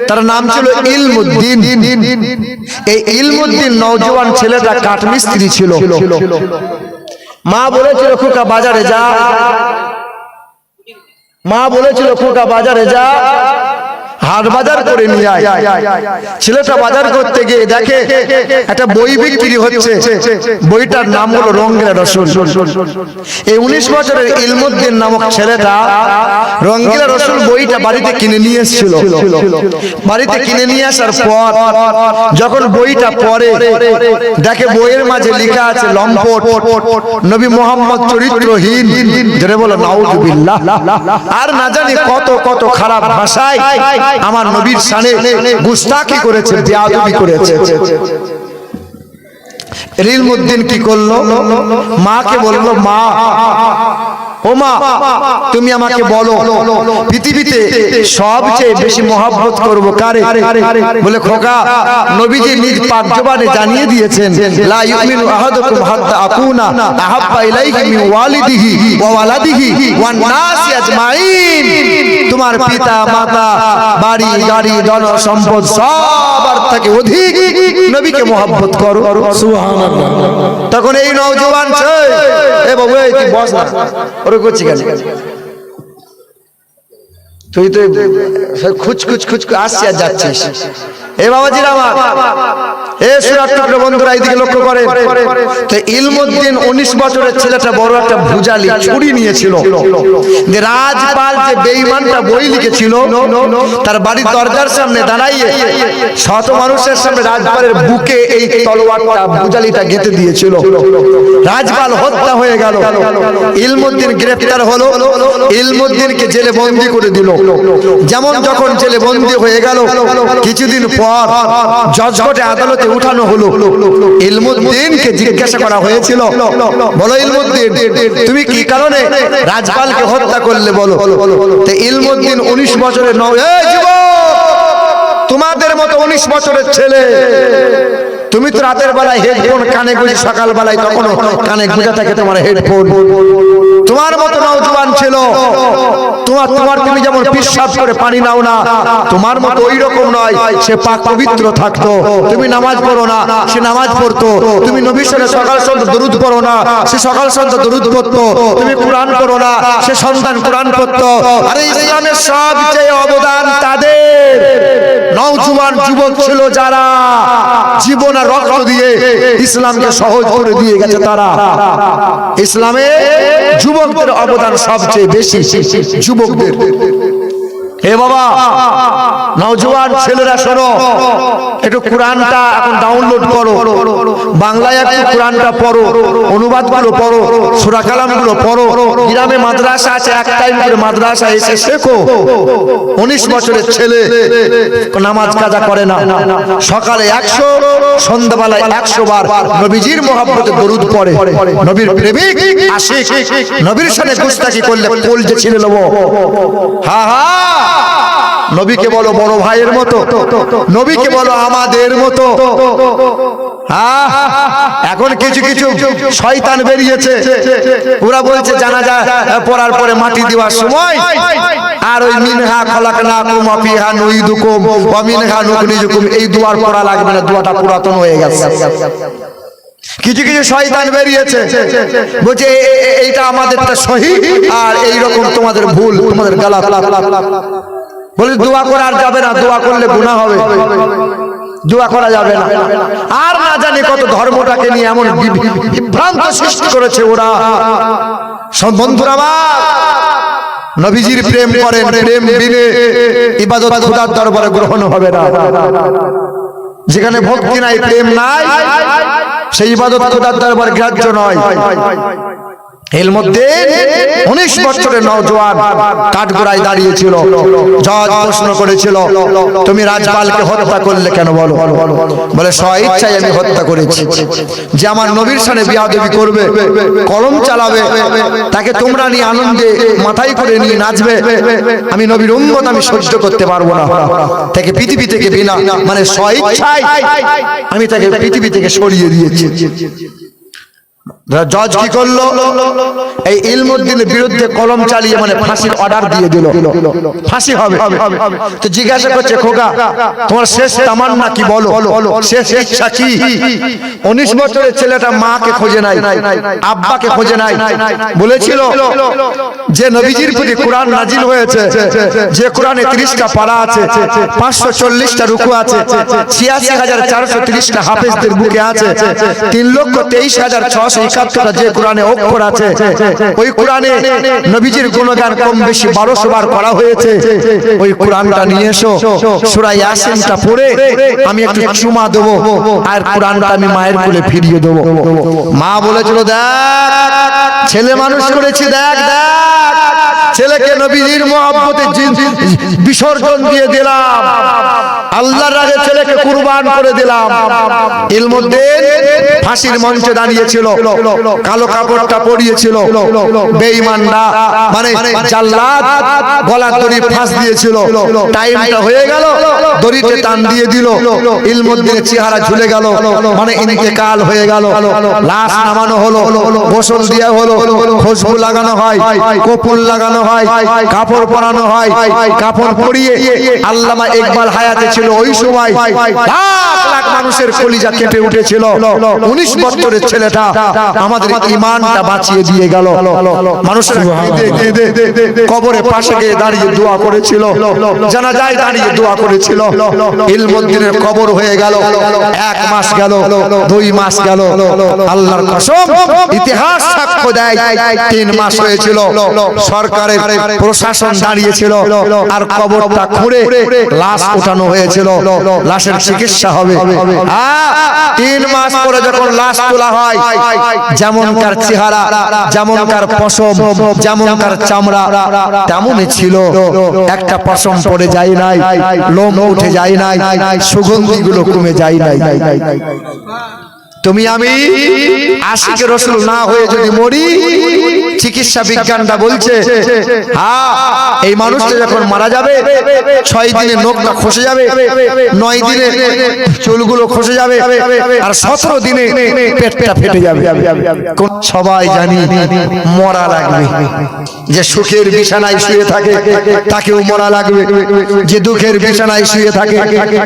তার নাম ছিল ইলমুদ্দিন। এই ইলমুদ্দিন নওজোয়ান ছেলেটা কাঠমিস্ত্রি ছিল। মা বলেছিল খোকা বাজারে যা, মা বলেছিল খোকা বাজারে যা, হাট বাজার করে নিয়ে আয়। ছেলেটা বাজার করতে গিয়ে দেখে একটা বই বিক্রি হচ্ছে, বইটার নাম হলো রঙ্গিলা রসুল। এই 19 বছরের ইলমুদ্দিন নামক ছেলেটা রঙ্গিলা রসুল বইটা বাড়িতে কিনে নিয়ে এসেছিল। বাড়িতে কিনে নিয়ে আসার পর যখন বইটা পড়ে, দেখে বইয়ের মাঝে লেখা আছে লম্পট, নবী মুহাম্মদ চরিত্রহীন, ধরে বলো নাউজুবিল্লাহ। আর না জানি কত কত খারাপ ভাষায় আমার নবীর শানে গুস্তাখি করেছে, বেয়াদবি করেছে। ইলমুদ্দিন কি করলো? মাকে বলল, মা, ও মা, তুমি আমাকে বলো পৃথিবীতে সবচেয়ে বেশি মহব্বত করব কারে? বলে, খোকা, নবীজি নিজ পাক জবানে জানিয়ে দিয়েছেন, লা ইউমিনু আহাদুকুম হাত্তা আকুনা আহাব্বা ইলাইহি মিন ওয়ালিদিহি ওয়া ওয়ালাদিহি ওয়ান নাসি আজমাইন। তোমার পিতা মাতা, বাড়ি গাড়ি, ধন সম্পদ সবার থেকে অধিক নবীকে মহব্বত করো। সুবহানাল্লাহ। তখন এই নওজোয়ান ছেলে, এ বাবু, এই তুই বস না, ওরে করছি কেন? তুই তো খুচ খুচ খুচ আসছি আর যাচ্ছিস। এ বাবাজিরা আমার, এ সুরাট্টগ্রাম বন্ধুরা, এইদিকে লক্ষ্য করে। তো ইলমুদ্দিন 19 বছরের ছেলেটা বড় একটা ভুজালি ছুরি নিয়েছিল। যে রাজপাল, যে বেঈমানটা বই লিখেছিল, তার বাড়ির দরজার সামনে দাঁড়াইয়ে শত মানুষের সামনে রাজপালের বুকে এই তলোয়ারটা, ভুজালিটা গেঁথে দিয়েছিল। রাজপাল হত্যা হয়ে গেল। ইলমুদ্দিন গ্রেফতার হলো। ইলমুদ্দিনকে জেলে বন্দী করে দিল। যেমন যখন জেলে বন্দী হয়ে গেল, কিছুদিন পর জজকোর্টে আদালতে উঠানো হলো। ইলমুদ্দিনকে জিজ্ঞাসা করা হয়েছিল, বলো ইলমুদ্দিন, তুমি কি কারণে রাজপালকে হত্যা করলে বলো। তো ইলমুদ্দিন 19 বছরের তোমাদের মতো 19 বছরের ছেলে, তুমি তো রাতের বেলায় হেডফোন কানে গুঁজে, সকাল বেলায় তখন কানে গুঁজে থাকে তোমার হেডফোন। তোমার মতো নওজোয়ান ছিল, তুমি যেমন পিশাব করে পানি নাও না, তোমার মতো ওই রকম নয়। সে পাক পবিত্র থাকতো। তুমি নামাজ পড়ো না, সে নামাজ পড়তো। তুমি নবীর সাথে সকাল সন্ধ্যা দরুদ পড়ো না, সে সকাল সন্ধ্যা দরুদ পড়তো। তুমি কোরআন পড়ো না, সে সন্তান কোরআন পড়তো। আরে ইসলামের সবচেয়ে অবদান তাদের। নওজোয়ান যুবক ছিল যারা জীবন আর রক্ত দিয়ে ইসলামকে সহজ করে দিয়ে গেছে। তারা ইসলামে যুবকদের অবদান সবচেয়ে বেশি। যুবকদের হে বাবা নওজোয়ান ছেলেরা শোনো, একটু কোরআনটা এখন ডাউনলোড করো, বাংলায় একটু কোরআনটা পড়ো, অনুবাদগুলো পড়ো, সূরা কালামগুলো পড়ো। গ্রামে মাদ্রাসা আছে, এক টাইম করে মাদ্রাসা এসে শেখো। 19 বছরের ছেলে নামাজ কাজা করে না, সকালে 100, সন্ধ্যাবেলায় 100 বার নবীজির মহব্বতে দরুদ পড়ে। নবীর প্রেমিক আশিক, নবীর সাথে গুস্তাখি করলে কলজে ছিঁড়ে নেব। হা হা, নবীকে বলো বড় ভাইয়ের মতো, নবীকে বলো আমাদের মতো। এখন কিছু কিছু শয়তান বেরিয়েছে, ওরা বলছে জানাজা পড়ার পরে মাটি দেওয়ার সময় আর ওই মিনহা খলাকনাকুম ওয়া ফিহা নুইদুকুম ওয়া মিনহা নুখরিজুকুম এই দোয়ার পড়া লাগবে না, দোয়াটা পুরাতন হয়ে গেছে। কিছু কিছু শয়তান বেরিয়েছে বলছে এইটা আমাদেরটা সহিহ আর এই রকম তোমাদের ভুল, তোমাদের গালাত। বলে দোয়া করা আর যাবে না, দোয়া করলে গুনাহ হবে, দোয়া করা যাবে না। আর না জানি কত ধর্মটাকে নিয়ে এমন বিভ্রান্ত সৃষ্টি করেছে ওরা। সব বন্ধুরা আমার, নবীজির প্রেম করেন, প্রেম বিনে ইবাদত খোদার দরবারে গ্রহণ হবে না। যেখানে ভক্তি নাই, প্রেম নাই, সেই ইবাদত খোদার দরবারে গ্রাহ্য নয়। এর মধ্যে 19 বছরের নওজোয়ান কাঠগড়ায় দাঁড়িয়েছিল। জজ প্রশ্ন করেছিল, তুমি রাজপালকে হত্যা করলে কেন? বলো। বলে স্বইচ্ছায় আমি হত্যা করেছি। যে আমার নবীর সামনে বিয়াদবি করবে, কলম চালাবে, তাকে তোমরা নিয়ে আনন্দে মাথায় করে নিয়ে নাচবে, আমি নবীর উম্মত, আমি সহ্য করতে পারবো না। তাকে পৃথিবী থেকে বিনা মানে স্বইচ্ছায় আমি তাকে পৃথিবী থেকে সরিয়ে দিয়েছি। জজ কি করলো? এই ইলমুদ্দিনের বিরুদ্ধে কলম চালিয়ে মানে ফাঁসির অর্ডার দিয়ে দিল, ফাঁসি হবে। তো জিজ্ঞাসা করছে, খোকা তোমার শেষ তামান্না কি, বলো, শেষ ইচ্ছা কি? 19 বছরের ছেলেটা মাকে খোঁজে নাই, আব্বাকে খোঁজে নাই। বলেছিল যে নবীজির প্রতি কোরআন নাজিল হয়েছে, যে কোরআনে 30টা পারা আছে, 540টা রুকু আছে, 86,430টা হাফেজদের বুকে আছে, 3,23,671টা যে কোরআনে অক্ষর আছে, ওই কোরআনে নবীজির গুণগান কম বেশি 1200 বার করা হয়েছে। ওই কোরআনটা নিয়ে এসো, সূরা ইয়াসিনটা পড়ে আমি একটু চুমা দেব আর কোরআনটা আমি মায়ের কোলে ফিরিয়ে দেব। মা বলেছিল, দেখ ছেলে মানুষ করেছি, দেখ দেখ ছেলেকে নবীজির মহব্বতে বিসর্জন দিয়ে দিলাম, আল্লাহর রাহে ছেলেকে কুরবান করে দিলাম। ইলমুদ্দিন ফাঁসির মঞ্চে দাঁড়িয়েছিল, কালো কাপড়টা পরিয়েছিল, বেঈমানরা মানে জাল্লাদ গলার দড়ি ফাঁস দিয়েছিল। টাইমটা হয়ে গেল, দড়িতে টান দিয়ে দিল, ইলমুদ্দিনের চেহারা ঝুলে গেল, মানে ইন্তেকাল হয়ে গেল। লাশ নামানো হলো, গোসল দেওয়া হলো, খুশবু লাগানো হয়, কপুর লাগানো হয়, কাপড় পরানো হয়। কাপড় পরিয়ে আল্লামা ইকবাল হায়াতে ছিল ওই সময় লাখ লাখ মানুষের কলিজা কেঁপে উঠেছিল। 19 বছরের ছেলেটা আমাদের ঈমানটা বাঁচিয়ে দিয়ে গেল। মানুষের কবরে পাশে গিয়ে দাঁড়িয়ে দোয়া করেছিল, জানাজায় দাঁড়িয়ে দোয়া করেছিল। ইলমুদ্দিনের কবর হয়ে গেল, 1 মাস গেল, 2 মাস গেল, আল্লাহর কসম ইতিহাস সাক্ষ্য দেয় 3 মাস হয়েছিল। সরকারের প্রশাসন দাঁড়িয়েছিল আর কবরটা খুঁড়ে লাশ ওঠানো হয়েছিল, লাশের চিকিৎসা হবে। 3 মাস পরে যখন লাশ তোলা হয়, যেমনকার চেহারা, যেমনকার পশম, যেমনকার চামড়া তেমনই ছিল। একটা পশম পড়ে যায় নাই, লোম উঠে যায় নাই, সুগন্ধিগুলো কমে যায় নাই। তুমি আমি আশিকে রাসূল না হয়ে যদি মরি, চিকিৎসা বিজ্ঞানটা বলছে এই মানুষটা যখন মারা যাবে 6 দিনে নখটা খসে যাবে, 9 দিনে চুলগুলো খসে যাবে, আর 17 দিনে পেটটা ফেটে যাবে। সবাই জানি মরা লাগবে। যে সুখের বিছানায় শুয়ে থাকে তাকেও মরা লাগবে, যে দুঃখের বিছানায় শুয়ে থাকে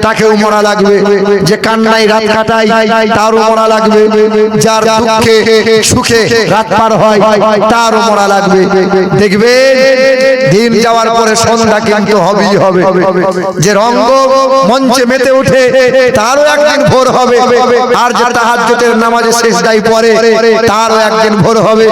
তাকেও মরা লাগবে, যে কান্নায় রাত কাটায় তারও মরা লাগবে, যার দুঃখে সুখে রাত পার হয় তারও মরা লাগবে। দেখবে দিন যাওয়ার পরে সন্ধ্যা কিন্তু হবেই হবে। যে রঙ্গ মঞ্চে মেতে ওঠে তারও একদিন ভোর হবে, আর যে তাহাজ্জুদের নামাজে সিজদায় পড়ে তারও একদিন ভোর হবে।